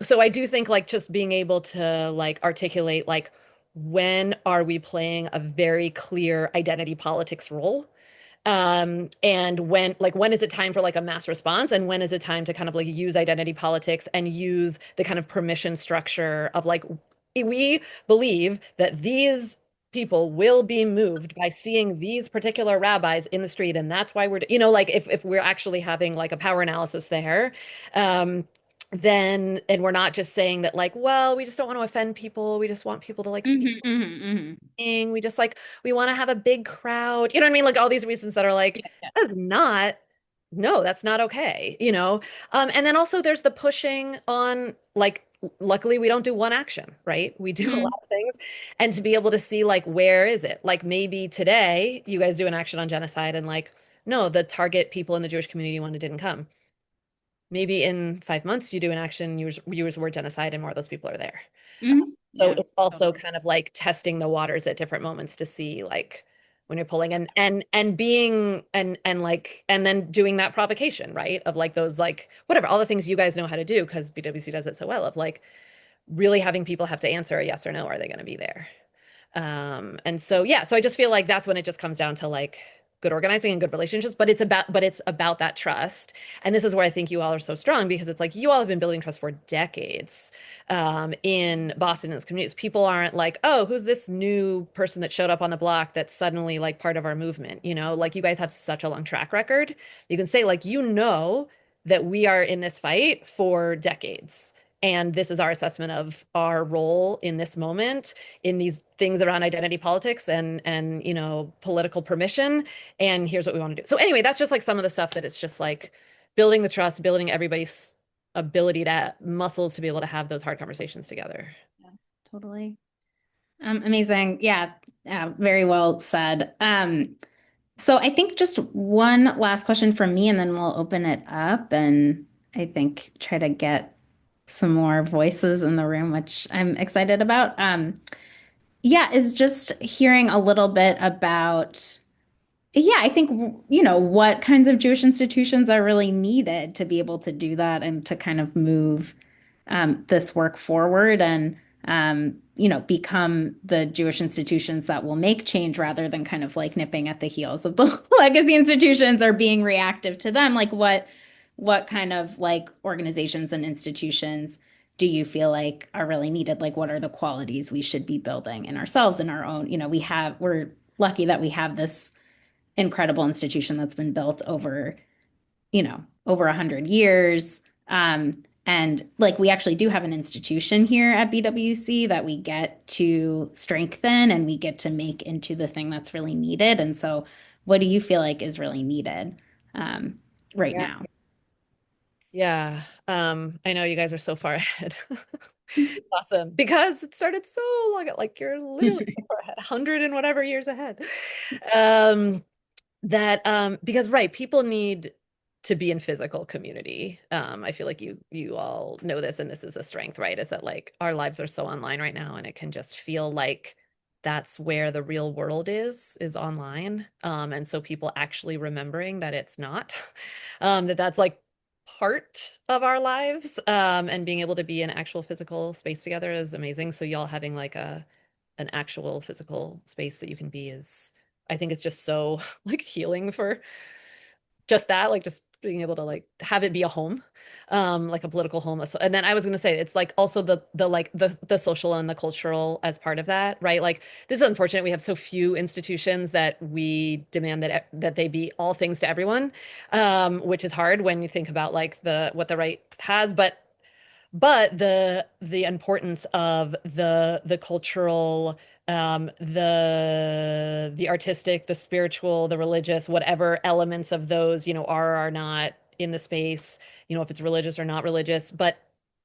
So I do think like just being able to like articulate like when are we playing a very clear identity politics role? And when is it time for like a mass response, and when is it time to kind of like use identity politics and use the kind of permission structure of like we believe that these people will be moved by seeing these particular rabbis in the street, and that's why we're, you know, like if we're actually having like a power analysis there, um, then and we're not just saying that like, well, we just don't want to offend people, we just want people to like feel Mhm, mhm, mhm. we just like we want to have a big crowd. You know what I mean? Like all these reasons that are like, Yeah. that is not, no, that's not okay, you know? And then also there's the pushing on like luckily we don't do one action, right? We do a Mhm, lot of things. And to be able to see like where is it? Like maybe today you guys do an action on genocide and like, no, the target people in the Jewish community one didn't come. Maybe in 5 months you do an action, use the word genocide, and more of those people are there. mhm. So Yeah, it's also totally. kind of like testing the waters at different moments to see like when you're pulling and being and like and then doing that provocation, right? Of like those like whatever, all the things you guys know how to do because BWC does it so well of like really having people have to answer a yes or no, are they going to be there? And so yeah, so I just feel like that's when it just comes down to like good organizing and good relationships, but it's about that trust. And this is where I think you all are so strong because it's like you all have been building trust for decades in Boston and its communities. People aren't like, oh, who's this new person that showed up on the block that's suddenly like part of our movement? You know, like you guys have such a long track record. You can say like, you know, that we are in this fight for decades. And this is our assessment of our role in this moment in these things around identity politics and you know political permission, and here's what we want to do. So anyway, that's just like some of the stuff that it's just like building the trust, building everybody's ability to muscles to be able to have those hard conversations together. Yeah, totally. Amazing. Yeah, very well said. So I think just one last question from me, and then we'll open it up and I think try to get some more voices in the room, which I'm excited about. Yeah, is just hearing a little bit about, yeah, I think, what kinds of Jewish institutions are really needed to be able to do that and to kind of move this work forward and, become the Jewish institutions that will make change rather than kind of like nipping at the heels of the legacy institutions or being reactive to them. Like what kind of like organizations and institutions do you feel like are really needed? Like what are the qualities we should be building in ourselves in our own, we're lucky that we have this incredible institution that's been built over 100 years. And like we actually do have an institution here at BWC that we get to strengthen and we get to make into the thing that's really needed. And so, what do you feel like is really needed right Yeah. now? Yeah. I know you guys are so far ahead. Awesome. Because it started so long, like you're literally so far ahead, 100 and whatever years ahead. Um, that because right, people need to be in physical community. I feel like you all know this, and this is a strength, right? Is that like our lives are so online right now, and it can just feel like that's where the real world is online. And so people actually remembering that it's not, that that's like part of our lives, and being able to be in actual physical space together is amazing. So y'all having like an actual physical space that you can be is, I think it's just so like healing for just that, like just being able to like have it be a home, like a political home. And then I was going to say it's like also the like the social and the cultural as part of that, right? Like this is unfortunate. We have so few institutions that we demand that they be all things to everyone, which is hard when you think about like the what the right has, but the importance of the cultural, the artistic, the spiritual, the religious, whatever elements of those, you know, are or are not in the space, you know, if it's religious or not religious. But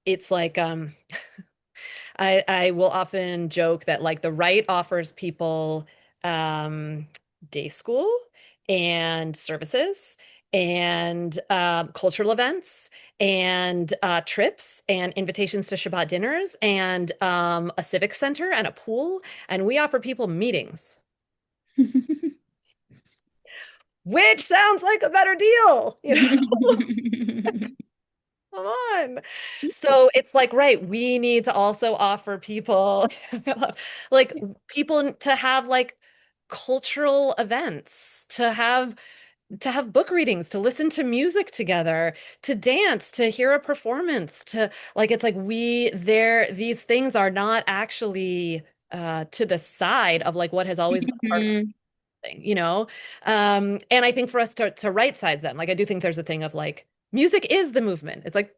it's like I will often joke that like the right offers people um, day school and services and cultural events and trips and invitations to Shabbat dinners and a civic center and a pool. And we offer people meetings, which sounds like a better deal, you know? Come on. So it's like, right, we need to also offer people like people to have like cultural events, to have book readings, to listen to music together, to dance, to hear a performance, to like it's like we there these things are not actually to the side of like what has always been part of Mhm. the thing, you know? And I think for us to right size them, like I do think there's a thing of like music is the movement. It's like,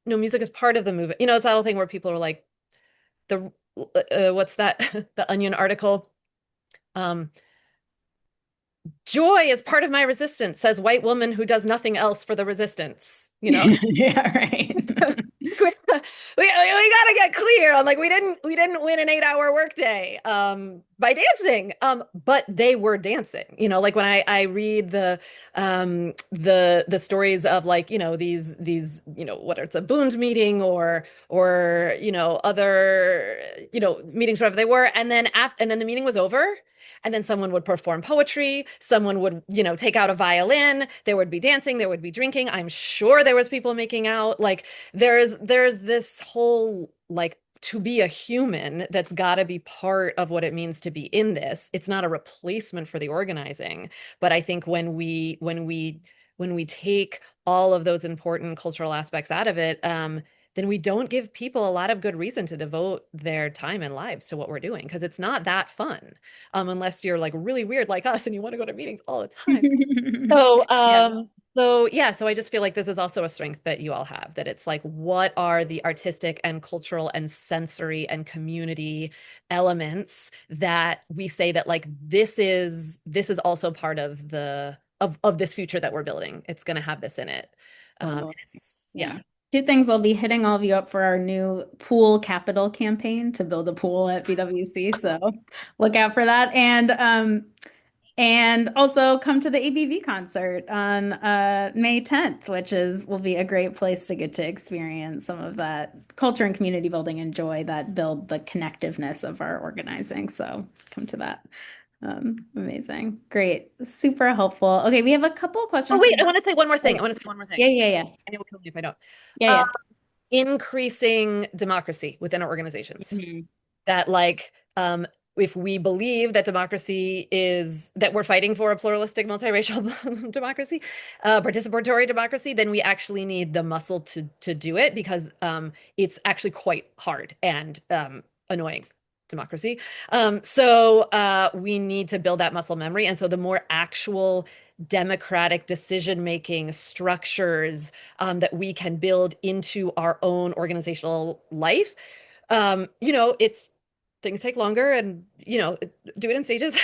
no, music is part of the movement. You know, it's that whole thing where people are like, the what's that? The Onion article. Um, Joy is part of my resistance, says white woman who does nothing else for the resistance, you know? Yeah, right. We gotta get clear on like we didn't win an 8 hour workday by dancing. But they were dancing. You know, like when I read the stories of like, you know, these, you know, whether it's a Boone's meeting or you know, other, you know, meetings, whatever they were, and then the meeting was over. And then someone would perform poetry, someone would, you know, take out a violin, there would be dancing, there would be drinking. I'm sure there was people making out. Like there's this whole like to be a human that's got to be part of what it means to be in this. It's not a replacement for the organizing, but I think when we take all of those important cultural aspects out of it, then we don't give people a lot of good reason to devote their time and lives to what we're doing because it's not that fun, unless you're like really weird like us and you want to go to meetings all the time. So, Yeah. so I just feel like this is also a strength that you all have, that it's like, what are the artistic and cultural and sensory and community elements that we say that like this is also part of of this future that we're building. It's going to have this in it. Totally. Yeah. Yeah. Two things I'll be hitting all of you up for our new pool capital campaign to build a pool at BWC. So look out for that. And also come to the ABV concert on May 10th, which is will be a great place to get to experience some of that culture and community building and joy that build the connectiveness of our organizing. So come to that. Amazing. Great. Super helpful. Okay, we have a couple of Oh, questions wait, from I want to say one more thing. Okay. I want to say one more thing. Yeah, yeah, yeah. And it will kill me if I don't. Yeah, Uh, yeah. Increasing democracy within our organizations. Mhm. That like if we believe that democracy is that we're fighting for a pluralistic multiracial democracy, participatory democracy, then we actually need the muscle to do it because it's actually quite hard and annoying democracy. So we need to build that muscle memory, and so the more actual democratic decision making structures that we can build into our own organizational life, you know, it's things take longer and you know do it in stages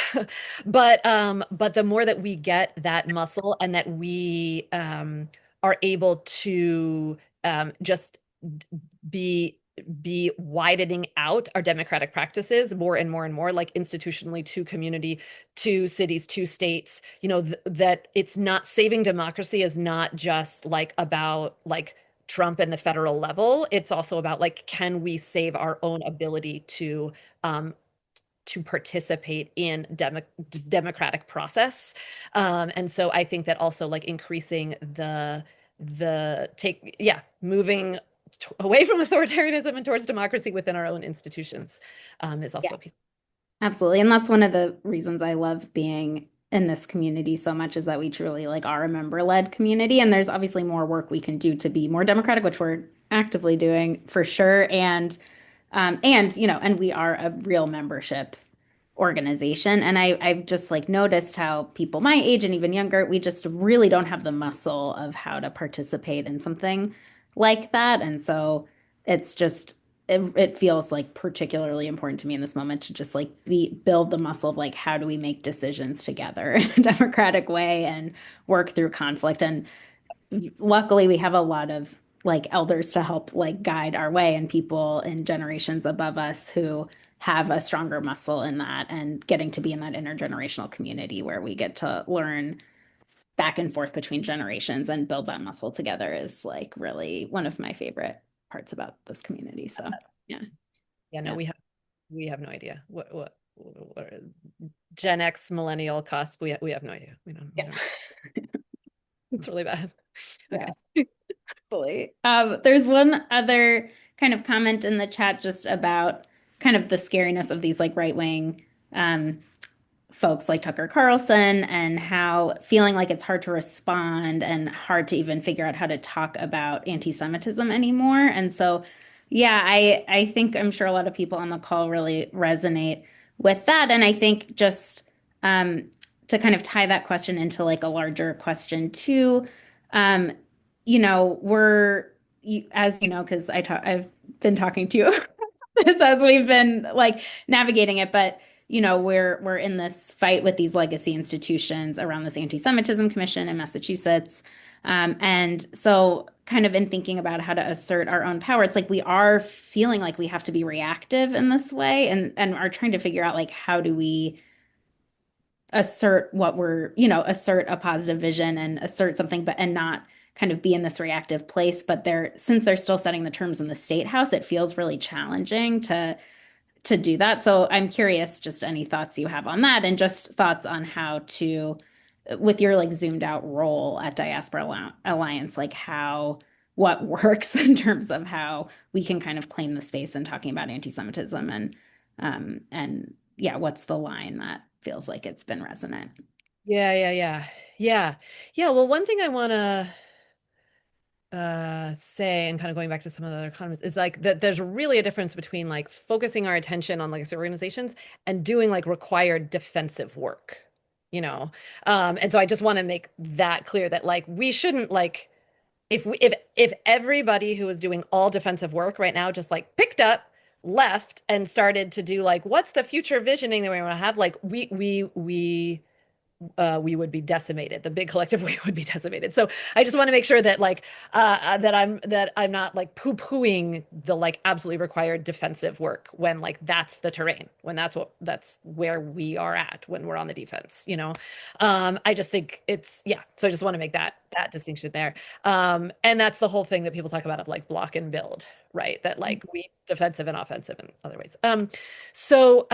but the more that we get that muscle and that we are able to just be be widening out our democratic practices more and more and more, like institutionally to community, to cities, to states, you know, that it's not saving democracy is not just like about like Trump and the federal level. It's also about like, can we save our own ability um, to participate in democratic process? And so I think that also like increasing moving away from authoritarianism and towards democracy within our own institutions is Yeah, also a piece. absolutely. And that's one of the reasons I love being in this community so much is that we truly like are a member-led community. And there's obviously more work we can do to be more democratic, which we're actively doing for sure. And you know, and we are a real membership organization. And I've just like noticed how people my age and even younger, we just really don't have the muscle of how to participate in something like that. And so it's just it feels like particularly important to me in this moment to just like build the muscle of like how do we make decisions together in a democratic way and work through conflict. And luckily we have a lot of like elders to help like guide our way and people in generations above us who have a stronger muscle in that and getting to be in that intergenerational community where we get to learn back and forth between generations and build that muscle together is like really one of my favorite parts about this community. So yeah. Yeah, no, Yeah. we have no idea what Gen X millennial cusp. We have no idea. We don't know. It's really bad. Yeah. Okay. Fully. There's one other kind of comment in the chat just about kind of the scariness of these like right-wing um, folks like Tucker Carlson and how feeling like it's hard to respond and hard to even figure out how to talk about anti-Semitism anymore. And so Yeah, I think I'm sure a lot of people on the call really resonate with that. And I think just um, to kind of tie that question into like a larger question too, um, as you know, because I've been talking to you this as we've been like navigating it, but we're in this fight with these legacy institutions around this anti-Semitism commission in Massachusetts. And so kind of in thinking about how to assert our own power, it's like we are feeling like we have to be reactive in this way and are trying to figure out like how do we assert assert a positive vision and assert something, but and not kind of be in this reactive place. But since they're still setting the terms in the state house, it feels really challenging to do that. So I'm curious, just any thoughts you have on that and just thoughts on how to, with your like zoomed out role at Diaspora Alliance, like what works in terms of how we can kind of claim the space in talking about anti-Semitism and yeah, what's the line that feels like it's been resonant? Yeah. Yeah. Well, one thing I want to say, and kind of going back to some of the other comments, is like that there's really a difference between like focusing our attention on legacy organizations and doing like required defensive work, you know? And so I just want to make that clear that like we shouldn't like if everybody who is doing all defensive work right now just like picked up, left, and started to do like what's the future visioning that we want to have, like we would be decimated. The big collective we would be decimated. So I just want to make sure that like that I'm not like poo-pooing the like absolutely required defensive work when like that's the terrain, when that's where we are at when we're on the defense, you know. I just think it's yeah. So I just want to make that distinction there. And that's the whole thing that people talk about of like block and build, right? That like we defensive and offensive in other ways. So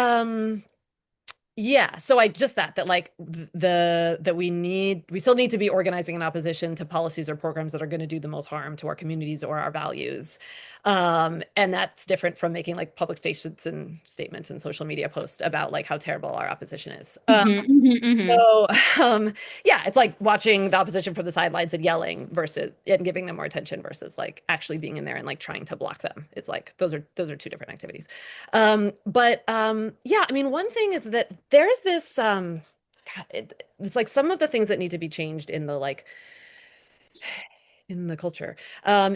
yeah, so I just that like that we still need to be organizing in opposition to policies or programs that are going to do the most harm to our communities or our values. And that's different from making like public statements and social media posts about like how terrible our opposition is. Mhm, mhm, mhm. So, yeah, it's like watching the opposition from the sidelines and yelling versus and giving them more attention versus like actually being in there and like trying to block them. It's like those are two different activities. Yeah, I mean, one thing is that there's this God, it's like some of the things that need to be changed in the like in the culture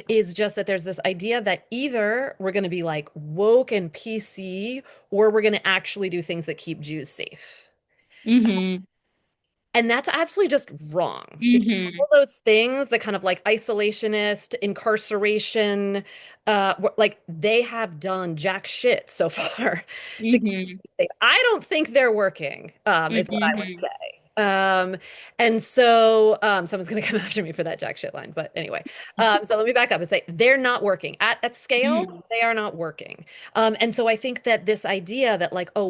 is just that there's this idea that either we're going to be like woke and PC or we're going to actually do things that keep Jews safe. Mhm, And that's absolutely just wrong because mhm, all those things, the kind of like isolationist, incarceration, like they have done jack shit so far to keep mhm, you safe. I don't think they're working, is what I would mhm, say. And so someone's gonna come after me for that jack shit line. But anyway, so let me back up and say they're not working. At scale, mhm, they are not working. And so I think that this idea that like, oh,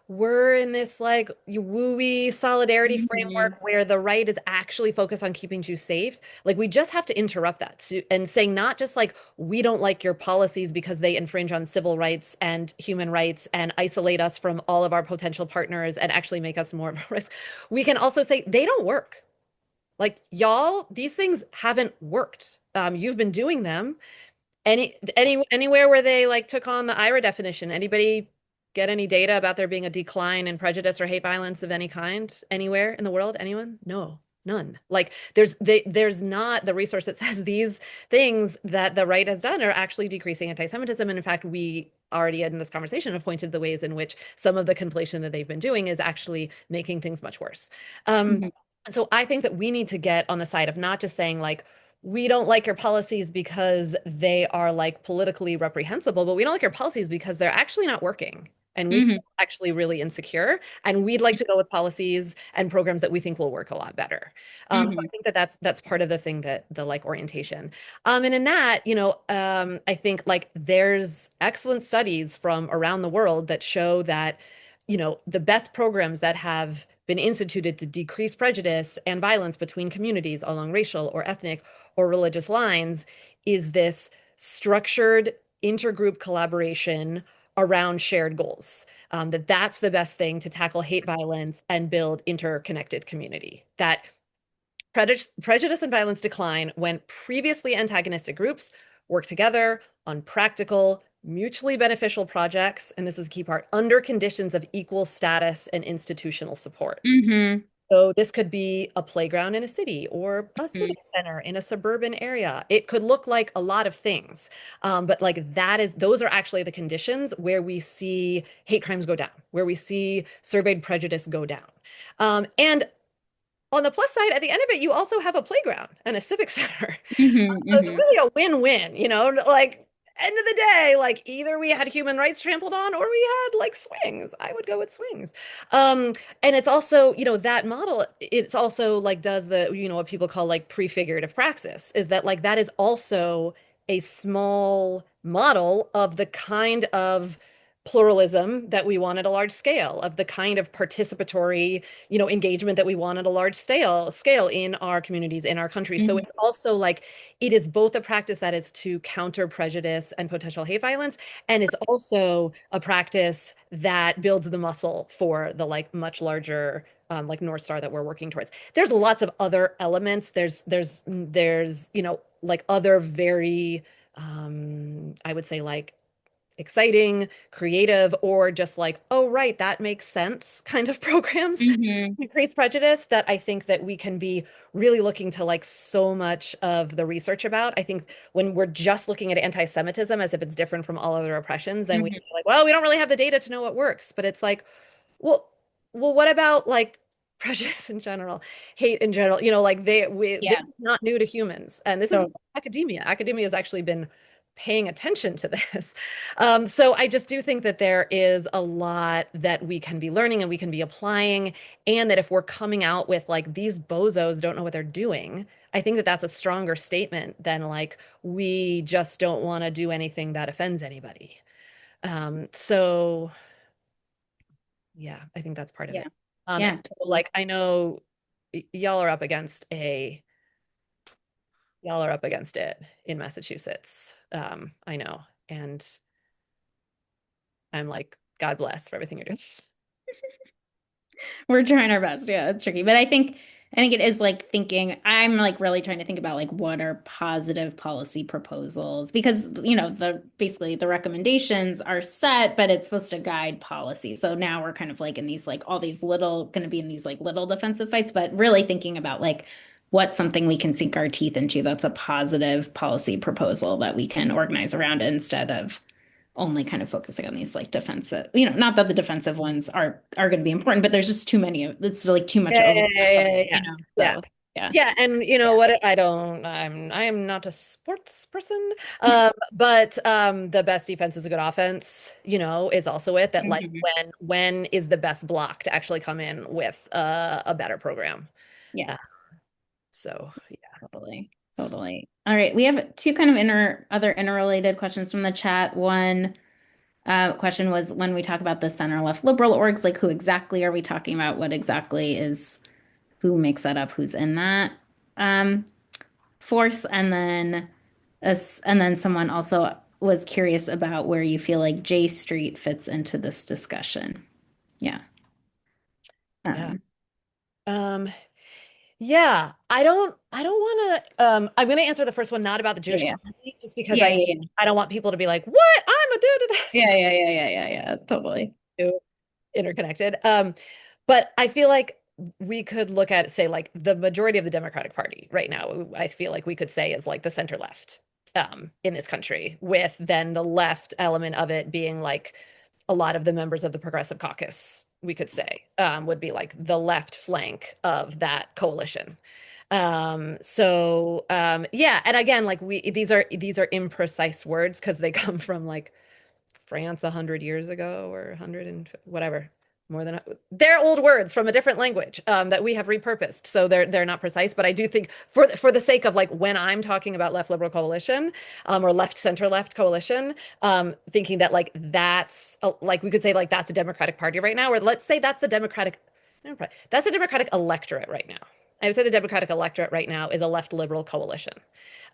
we're in this like wooey solidarity framework mhm, where the right is actually focused on keeping you safe. Like we just have to interrupt that and saying not just like we don't like your policies because they infringe on civil rights and human rights and isolate us from all of our potential partners and actually make us more of a risk. We can also say they don't work. Like y'all, these things haven't worked. You've been doing them. Anywhere where they like took on the IRA definition, anybody get any data about there being a decline in prejudice or hate violence of any kind anywhere in the world? Anyone? No, none. Like there's not the resource that says these things that the right has done are actually decreasing anti-Semitism. And in fact, we already in this conversation have pointed the ways in which some of the conflation that they've been doing is actually making things much worse. mhm, And so I think that we need to get on the side of not just saying like we don't like your policies because they are like politically reprehensible, but we don't like your policies because they're actually not working. And we feel mhm, actually really insecure. And we'd like to go with policies and programs that we think will work a lot better. So I mhm, think that that's part of the thing that the like orientation. And in that, I think like there's excellent studies from around the world that show that, the best programs that have been instituted to decrease prejudice and violence between communities along racial or ethnic or religious lines is this structured intergroup collaboration around shared goals. That's the best thing to tackle hate violence and build interconnected community. That Prejudice and violence decline when previously antagonistic groups work together on practical, mutually beneficial projects, and this is a key part, under conditions of equal status and institutional support. Mm-hmm. So this could be a playground in a city or a civic center in a suburban area. It could look like a lot of things. But like those are actually the conditions where we see hate crimes go down, where we see surveyed prejudice go down. And on the plus side, at the end of it, you also have a playground and a civic center. Mm-hmm. So it's Mm-hmm. really a win-win, like end of the day, like either we had human rights trampled on or we had like swings. I would go with swings. And it's also, that model, it's also like does the, what people call like prefigurative praxis, is that like that is also a small model of the kind of pluralism that we want at a large scale, of the kind of participatory engagement that we want at a large scale in our communities, in our country. So Mm-hmm. it's also like it is both a practice that is to counter prejudice and potential hate violence, and it's also a practice that builds the muscle for the like much larger like North Star that we're working towards. There's lots of other elements. There's like other very I would say like exciting, creative, or just like, oh, right, that makes sense kind of programs Mm-hmm. increase prejudice that I think that we can be really looking to like so much of the research about. I think when we're just looking at anti-Semitism as if it's different from all other oppressions, then we Mm-hmm. feel like, well, we don't really have the data to know what works. But it's like, well, what about like prejudice in general, hate in general? Like this Yeah. is not new to humans, and this is So academia. Academia has actually been paying attention to this. So I just do think that there is a lot that we can be learning and we can be applying, and that if we're coming out with like these bozos don't know what they're doing, I think that that's a stronger statement than like we just don't want to do anything that offends anybody. So yeah, I think that's part of yeah. it. And Yeah, so totally. like I know y'all are up against it in Massachusetts. I know. And I'm like, God bless for everything you're doing. We're trying our best. Yeah, it's tricky. But I think it is like thinking, I'm like really trying to think about like what are positive policy proposals because the basically the recommendations are set, but it's supposed to guide policy. So now we're kind of like in these like all these little going to be in these like little defensive fights, but really thinking about like what's something we can sink our teeth into that's a positive policy proposal that we can organize around instead of only kind of focusing on these like defensive, not that the defensive ones are going to be important, but there's just too many of it's like too much Yeah, overlap yeah, of yeah, it, yeah, yeah. so yeah. Yeah, and you know Yeah. what? I am not a sports person. But the best defense is a good offense, is also it that like Mhm. when is the best block to actually come in with a better program. Yeah, Uh, so yeah. totally. Totally. All right. We have two kind of other interrelated questions from the chat. One question was when we talk about the center left liberal orgs, like who exactly are we talking about? What exactly is who makes that up? Who's in that um, force? And then someone also was curious about where you feel like J Street fits into this discussion. Yeah. Yeah. Um, Um, yeah, I don't want to I'm going to answer the first one not about the Jewish yeah. community just because Yeah. I Yeah. Yeah. I don't want people to be like, "What? I'm a da da Yeah. Yeah. Yeah. Yeah. Yeah. Yeah. Totally. da." Interconnected. But I feel like we could look at, say, like the majority of the Democratic Party right now, I feel like we could say is like the center left in this country, with then the left element of it being like a lot of the members of the Progressive Caucus, we could say, would be like the left flank of that coalition. Yeah, and again, like these are imprecise words because they come from like France 100 years ago or 100 and whatever, more than they're old words from a different language that we have repurposed. So they're not precise, but I do think for the sake of like when I'm talking about left liberal coalition or left center left coalition, thinking that like that's like we could say like that's the Democratic Party right now, or let's say that's the Democratic electorate right now. I would say the Democratic electorate right now is a left liberal coalition.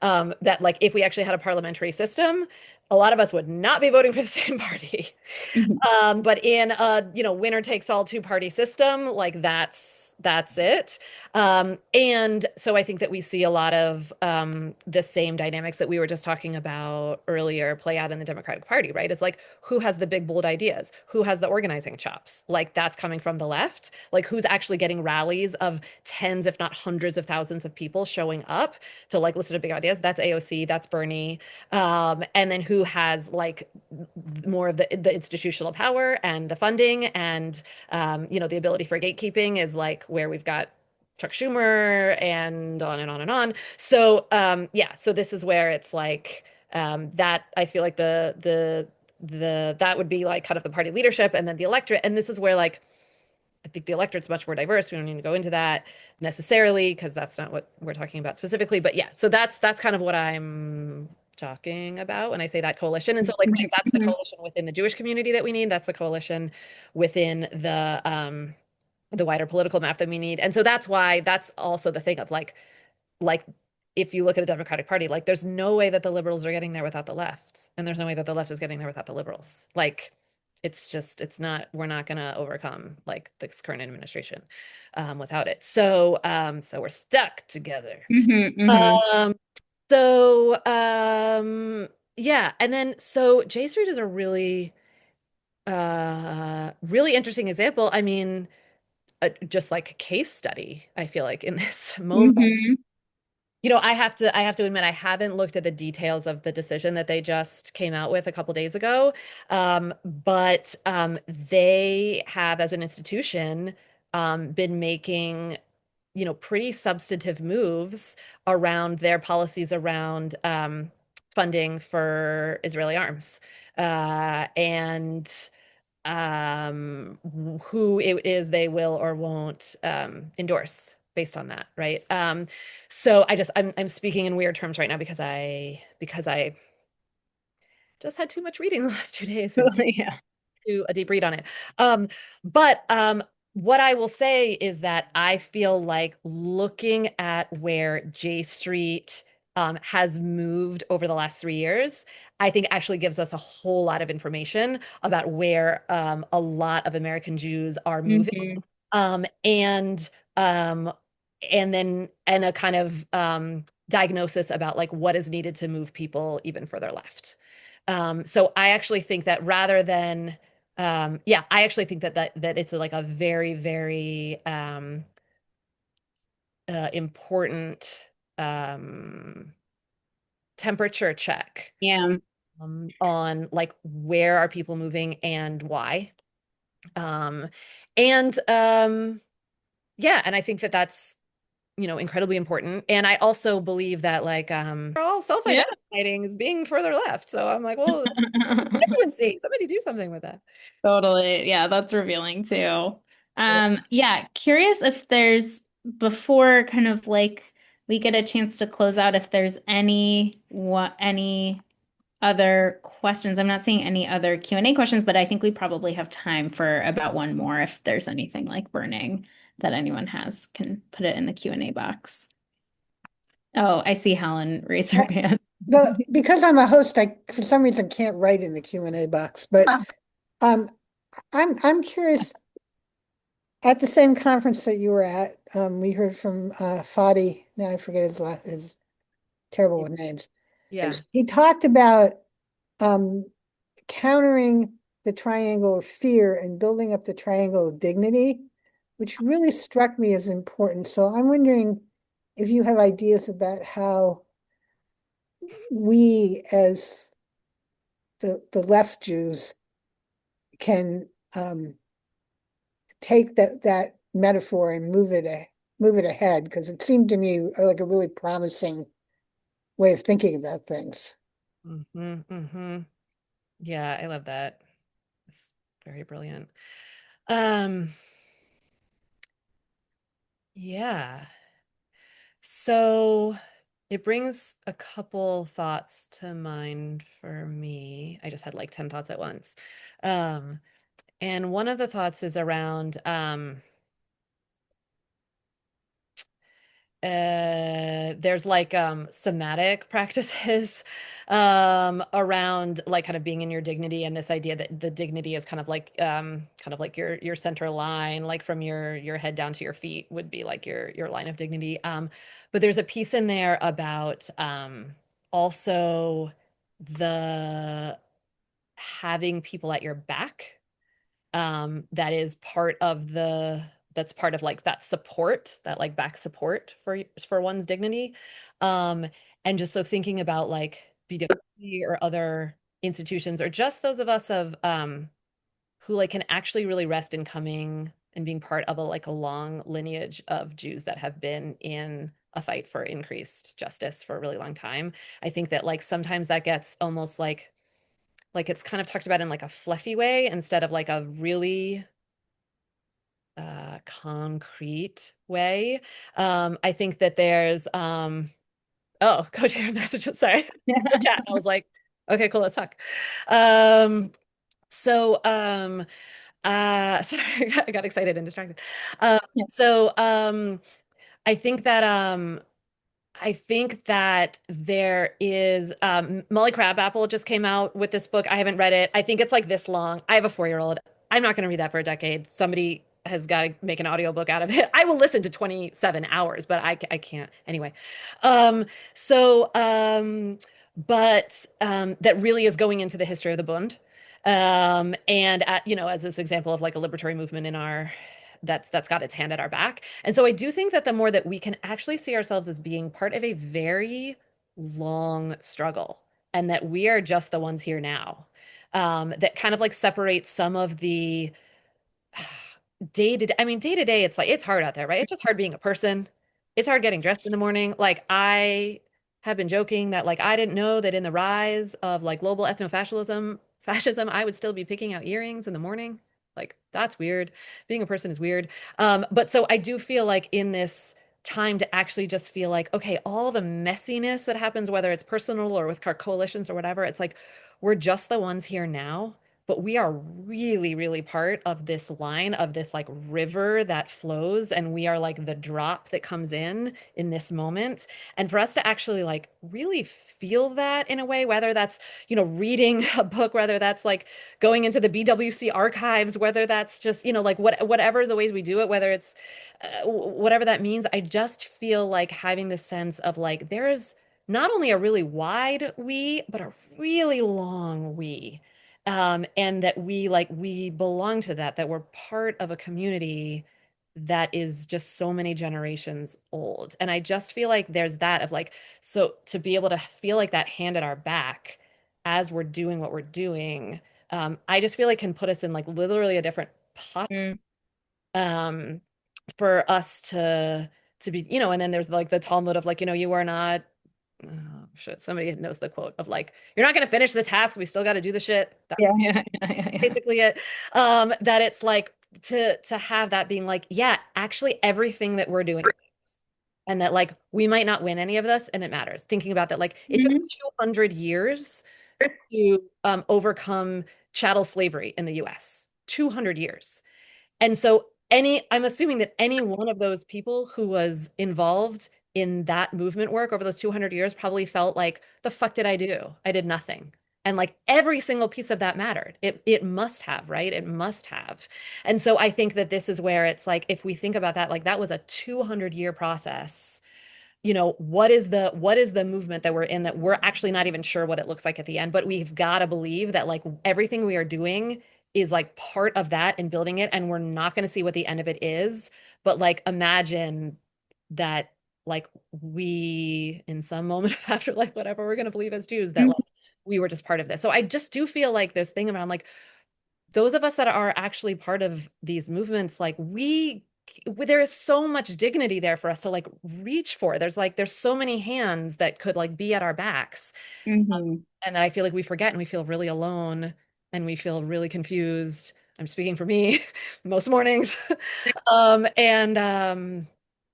That like if we actually had a parliamentary system, a lot of us would not be voting for the same party. Mhm. But in a winner takes all two-party system, like that's it. And so I think that we see a lot of the same dynamics that we were just talking about earlier play out in the Democratic Party, right? It's like who has the big, bold ideas? Who has the organizing chops? Like that's coming from the left. Like who's actually getting rallies of tens, if not hundreds of thousands of people showing up to like listen to big ideas? That's AOC, that's Bernie. And then who has like more of the institutional power and the funding and the ability for gatekeeping is like where we've got Chuck Schumer and on and on and on. So yeah, so this is where it's like that I feel like the that would be like kind of the party leadership and then the electorate. And this is where like I think the electorate's much more diverse. We don't need to go into that necessarily because that's not what we're talking about specifically. But yeah, so that's kind of what I'm talking about when I say that coalition. And so like right, that's the Mhm. coalition within the Jewish community that we need. That's the coalition within the wider political map that we need. And so that's why that's also the thing of like if you look at the Democratic Party, like there's no way that the liberals are getting there without the left, and there's no way that the left is getting there without the liberals. Like it's not we're not going to overcome like this current administration without it. So we're stuck together. Mhm, mhm. Um, so yeah, and then so J Street is a really interesting example. I mean, just like a case study, I feel like in this moment. Mhm. I have to admit, I haven't looked at the details of the decision that they just came out with a couple days ago. But they have, as an institution, been making, pretty substantive moves around their policies around funding for Israeli arms. And who it is they will or won't endorse based on that, right? So I'm speaking in weird terms right now because I just had too much reading the last 2 days and Yeah. do a deep read on it. But what I will say is that I feel like looking at where J Street has moved over the last 3 years, I think actually gives us a whole lot of information about where a lot of American Jews are moving. Mhm. Um, and um, and a kind of diagnosis about like what is needed to move people even further left. So I actually think that rather than yeah, I actually think that it's like a very, very important um, temperature check Yeah. on like where are people moving and why. Um, and yeah, and I think that that's incredibly important. And I also believe that like we're all Yeah. self-identifying as being further left. So I'm like, well, everyone see somebody do something with that. Totally. Yeah, that's revealing too. Yeah. Yeah, curious if there's before kind of like we get a chance to close out if there's any other questions. I'm not seeing any other Q&A questions, but I think we probably have time for about one more if there's anything like burning that anyone has, can put it in the Q&A box. Oh, I see Helen raise her hand. Because I'm a host, I for some reason can't write in the Q&A box. But um, I'm curious. At the same conference that you were at, we heard from Fadi. Now I forget his terrible with names. Yeah. He talked about um, countering the triangle of fear and building up the triangle of dignity, which really struck me as important. So I'm wondering if you have ideas about how we, as the left Jews, can take that metaphor and move it ahead, because it seemed to me like a really promising way of thinking about things. Hmm. Yeah, I love that. It's very brilliant. Um, yeah. So it brings a couple thoughts to mind for me. I just had like 10 thoughts at once. Um, and one of the thoughts is around there's like somatic practices around like kind of being in your dignity, and this idea that the dignity is kind of like your center line, like from your head down to your feet would be like your line of dignity. But there's a piece in there about also the having people at your back, that is part of the that's part of like that support, that like back support for one's dignity. um and just so thinking about like BWC or other institutions, or just those of us of who like can actually really rest in coming and being part of a like a long lineage of Jews that have been in a fight for increased justice for a really long time. I think that like sometimes that gets almost like it's kind of talked about in like a fluffy way instead of like a really concrete way. I think that there's oh, go to your messages. Sorry. The chat. I was like, okay, cool, let's talk. Um, so sorry, I got excited and distracted. Um, Yeah. so I think that there is Molly Crabapple just came out with this book. I haven't read it. I think it's like this long. I have a 4-year-old. I'm not going to read that for a decade. Somebody has got to make an audiobook out of it. I will listen to 27 hours, but I can't anyway. Um, so but that really is going into the history of the Bund. And you know, as this example of like a liberatory movement in our that's got its hand at our back. And so I do think that the more that we can actually see ourselves as being part of a very long struggle, and that we are just the ones here now, that kind of like separates some of the day to day. I mean, day to day, it's like it's hard out there, right? It's just hard being a person. It's hard getting dressed in the morning. Like I have been joking that like I didn't know that in the rise of like global fascism, I would still be picking out earrings in the morning. Like that's weird. Being a person is weird. But so I do feel like in this time to actually just feel like, okay, all the messiness that happens, whether it's personal or with our coalitions or whatever, it's like we're just the ones here now, but we are really, really part of this line of this like river that flows, and we are like the drop that comes in this moment. And for us to actually like really feel that in a way, whether that's, you know, reading a book, whether that's like going into the BWC archives, whether that's just, you know, like whatever the ways we do it, whether it's whatever that means, I just feel like having this sense of like there's not only a really wide we, but a really long we, and that we belong to that we're part of a community that is just so many generations old. And I just feel like there's that of like, so to be able to feel like that hand at our back as we're doing what we're doing, I just feel like can put us in like literally a different pot, Mm. um, for us to be, you know. And then there's like the Talmud of like, you know, you are not, oh, shit, somebody knows the quote of like, you're not going to finish the task, we still got to do the shit. That's Yeah. basically it. That it's like to have that being like, yeah, actually everything that we're doing, and that like we might not win any of this and it matters. Thinking about that, like it took Mhm. 200 years to overcome chattel slavery in the US. 200 years. And so I'm assuming that any one of those people who was involved in that movement work over those 200 years probably felt like, the fuck did I do? I did nothing. And like every single piece of that mattered. It must have, right? It must have. And so I think that this is where it's like, if we think about that, like that was a 200-year process. You know, what is the movement that we're in that we're actually not even sure what it looks like at the end, but we've got to believe that like everything we are doing is like part of that and building it, and we're not going to see what the end of it is, but like imagine that like we in some moment of afterlife, whatever we're going to believe as Jews, that like we were just part of this. So I just do feel like this thing around like those of us that are actually part of these movements, like there is so much dignity there for us to like reach for. There's so many hands that could like be at our backs. Mhm. And that I feel like we forget, and we feel really alone, and we feel really confused. I'm speaking for me most mornings.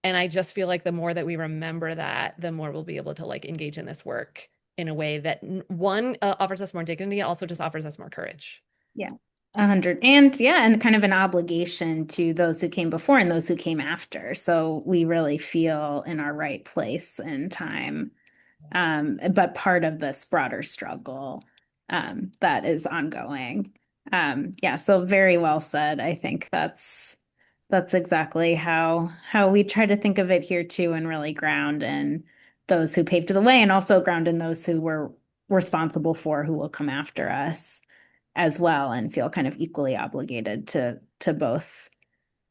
And I just feel like the more that we remember that, the more we'll be able to like engage in this work in a way that one offers us more dignity, also just offers us more courage. Yeah. 100. And yeah, and kind of an obligation to those who came before and those who came after. So we really feel in our right place in time. But part of this broader struggle that is ongoing. Yeah, so very well said. I think that's exactly how we try to think of it here too, and really ground in those who paved the way and also ground in those who were responsible for who will come after us as well, and feel kind of equally obligated to both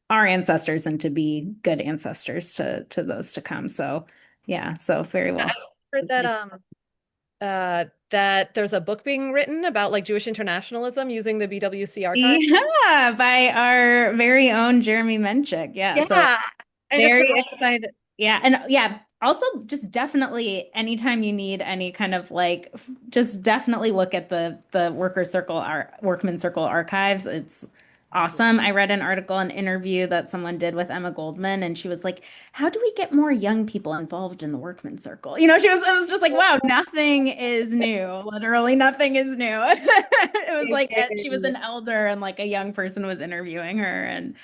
our ancestors and to be good ancestors to those to come. So yeah, so very well I said. heard that that there's a book being written about like Jewish internationalism using the BWC archive. Yeah, by our very own Jeremy Menchik. Yeah, so Yeah. And just to very excited. Yeah, and yeah, also just definitely anytime you need any kind of like, just definitely look at the Workman Circle archives. It's awesome. I read an article, an interview that someone did with Emma Goldman, and she was like, "How do we get more young people involved in the Workman Circle?" It was just like, wow, nothing is new. Literally nothing is new. It was like she was an elder and like a young person was interviewing her, and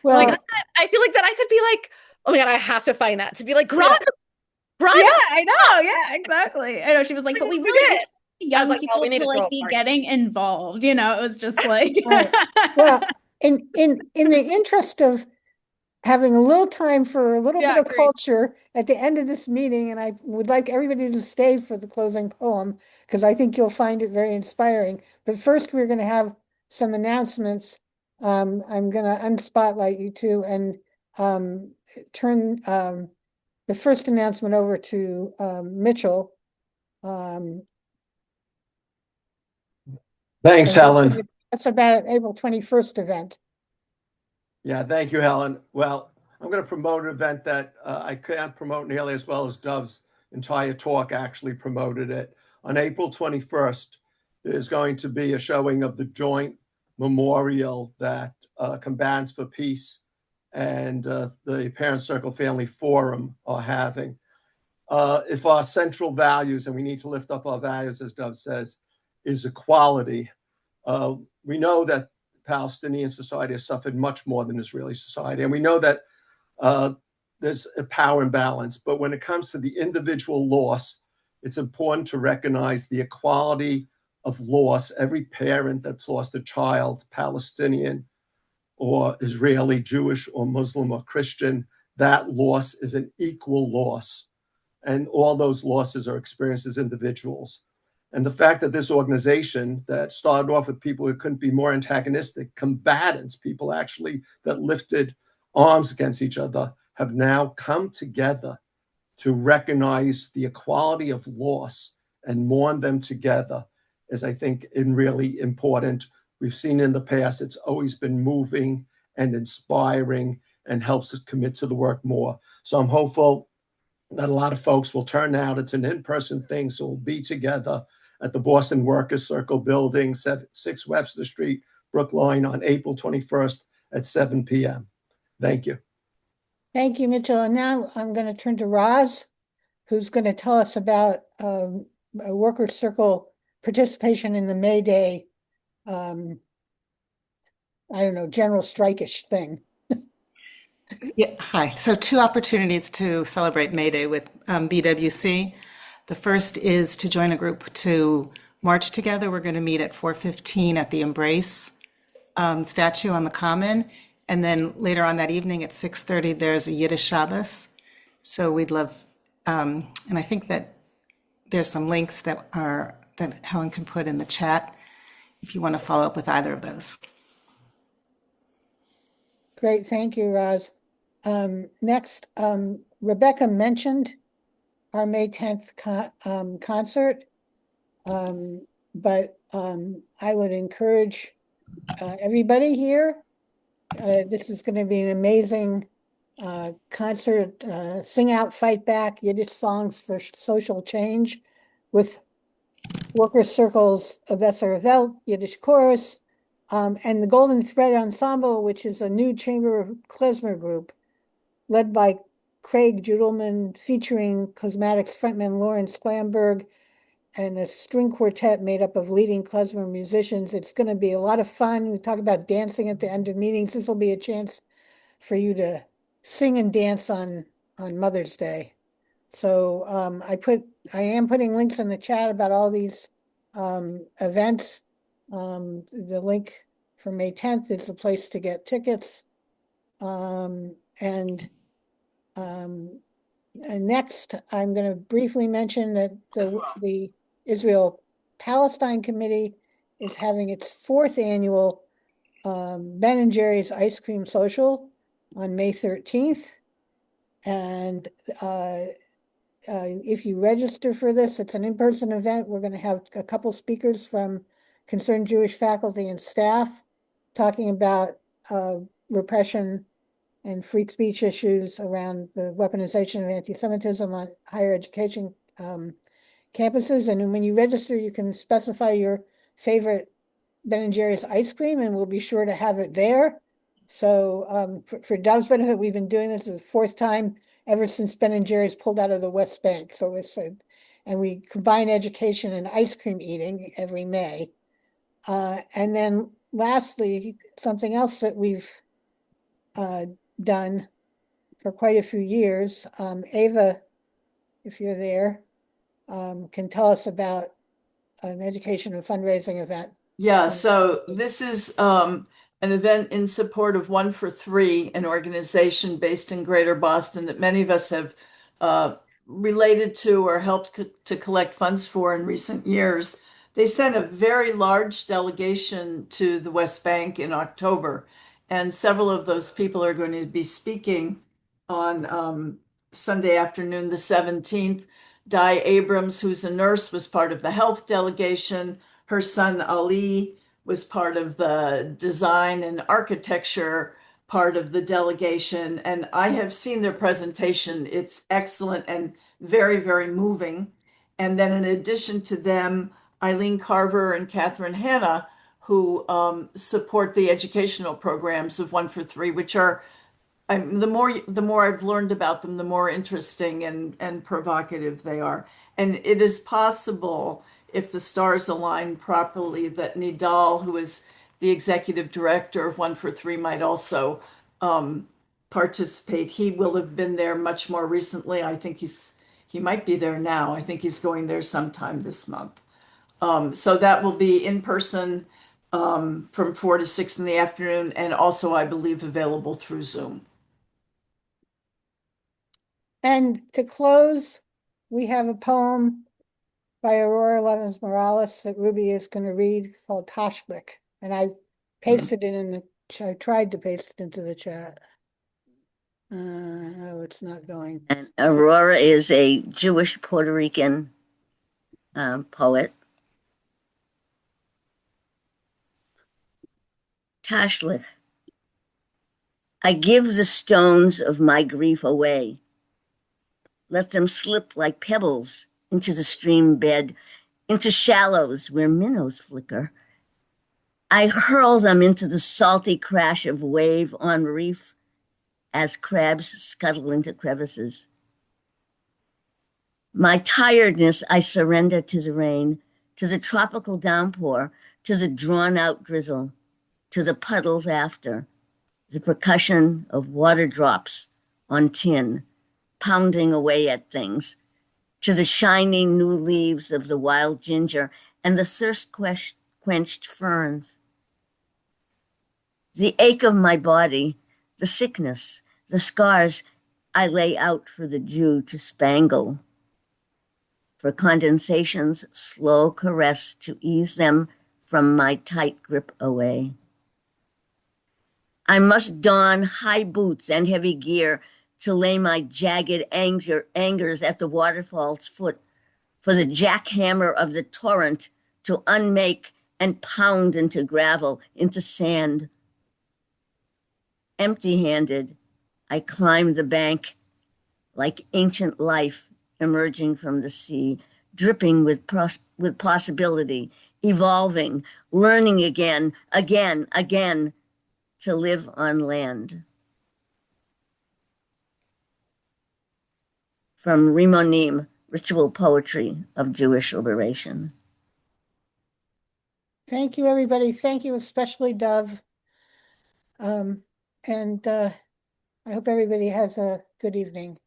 oh my God, Well, I feel like that I could be like, oh my God, I have to find that to be like, yeah, yeah, Grant, I know. Yeah, exactly. I know. She was like, but we just need I was young like, well, we people need to to throw like a be party. getting involved. It was just like, right. Well, in the interest of having a little time for a little bit yeah, of great. culture at the end of this meeting, and I would like everybody to stay for the closing poem because I think you'll find it very inspiring. But first, we're going to have some announcements. I'm going to unspotlight you two and turn the first announcement over to Mitchell. Um, Thanks, and Helen. that's about April 21st event. Yeah, thank you, Helen. Well, I'm going to promote an event that I can't promote nearly as well as Dove's entire talk actually promoted it. On April 21st, there's going to be a showing of the joint memorial that Combats for Peace and the Parent Circle Family Forum are having. If our central values, and we need to lift up our values, as Dove says, is equality, we know that Palestinian society has suffered much more than Israeli society. And we know that there's a power imbalance. But when it comes to the individual loss, it's important to recognize the equality of loss. Every parent that's lost a child, Palestinian or Israeli, Jewish or Muslim or Christian, that loss is an equal loss. And all those losses are experienced as individuals. And the fact that this organization that started off with people who couldn't be more antagonistic, combatants, people actually that lifted arms against each other, have now come together to recognize the equality of loss and mourn them together is, I think, really important. We've seen in the past, it's always been moving and inspiring and helps us commit to the work more. So I'm hopeful that a lot of folks will turn out. It's an in-person thing, so we'll be together at the Boston Workers Circle building, 6 Webster Street, Brookline, on April 21st at 7 p.m. Thank you. Thank you, Mitchell. And now I'm going to turn to Roz, who's going to tell us about a worker circle participation in the May Day, I don't know, general strike-ish thing. Yeah, hi. So 2 opportunities to celebrate May Day with BWC. The first is to join a group to march together. We're going to meet at 4:15 at the Embrace statue on the Common. And then later on that evening at 6:30, there's a Yiddish Shabbos. So we'd love, and I think that there's some links that Helen can put in the chat if you want to follow up with either of those. Great, thank you, Roz. Next, Rebecca mentioned our May 10th concert, but I would encourage everybody here. This is going to be an amazing concert, Sing Out, Fight Back, Yiddish Songs for Social Change with Worker Circles of Esser Welt, Yiddish Chorus, and the Golden Thread Ensemble, which is a new chamber klezmer group led by Craig Judelman, featuring Cosmatics frontman Lawrence Glamberg and a string quartet made up of leading klezmer musicians. It's going to be a lot of fun. We talk about dancing at the end of meetings. This will be a chance for you to sing and dance on Mother's Day. So I am putting links in the chat about all these events. The link for May 10th is the place to get tickets. And next, I'm going to briefly mention that the Israel-Palestine Committee is having its 4th annual Ben and Jerry's Ice Cream Social on May 13th. And if you register for this, it's an in-person event. We're going to have a couple speakers from concerned Jewish faculty and staff talking about repression and free speech issues around the weaponization of anti-Semitism on higher education campuses. And when you register, you can specify your favorite Ben and Jerry's ice cream, and we'll be sure to have it there. So for Dov's benefit, we've been doing this the 4th time ever since Ben and Jerry's pulled out of the West Bank. So and we combine education and ice cream eating every May. And then lastly, something else that we've done for quite a few years. Ava, if you're there, can tell us about an education and fundraising event. Yeah, so this is an event in support of One for Three, an organization based in Greater Boston that many of us have related to or helped to collect funds for in recent years. They sent a very large delegation to the West Bank in October, and several of those people are going to be speaking on Sunday afternoon, the 17th. Di Abrams, who's a nurse, was part of the health delegation. Her son Ali was part of the design and architecture part of the delegation. And I have seen their presentation. It's excellent and very, very moving. And then in addition to them, Eileen Carver and Catherine Hanna, who support the educational programs of One for Three, which are the more I've learned about them, the more interesting and provocative they are. And it is possible, if the stars align properly, that Nidal, who is the executive director of One for Three, might also participate. He will have been there much more recently. I think he might be there now. I think he's going there sometime this month. So that will be in person from 4 to 6 in the afternoon, and also, I believe, available through Zoom. And to close, we have a poem by Aurora Levins Morales that Ruby is going to read called Tashlik. And I pasted it in I tried to paste it into the chat. Oh, it's not going. And Aurora is a Jewish Puerto Rican poet. Tashlich. I give the stones of my grief away. Let them slip like pebbles into the stream bed, into shallows where minnows flicker. I hurl them into the salty crash of wave on reef as crabs scuttle into crevices. My tiredness I surrender to the rain, to the tropical downpour, to the drawn-out drizzle, to the puddles after, the percussion of water drops on tin, pounding away at things, to the shining new leaves of the wild ginger and the thirst-quenched ferns. The ache of my body, the sickness, the scars I lay out for the Jew to spangle, for condensation's slow caress to ease them from my tight grip away. I must don high boots and heavy gear to lay my jagged angers at the waterfall's foot, for the jackhammer of the torrent to unmake and pound into gravel, into sand. Empty-handed, I climb the bank like ancient life emerging from the sea, dripping with possibility, evolving, learning again, to live on land. From Rimonim, ritual poetry of Jewish liberation. Thank you, everybody. Thank you, especially Dove. And I hope everybody has a good evening.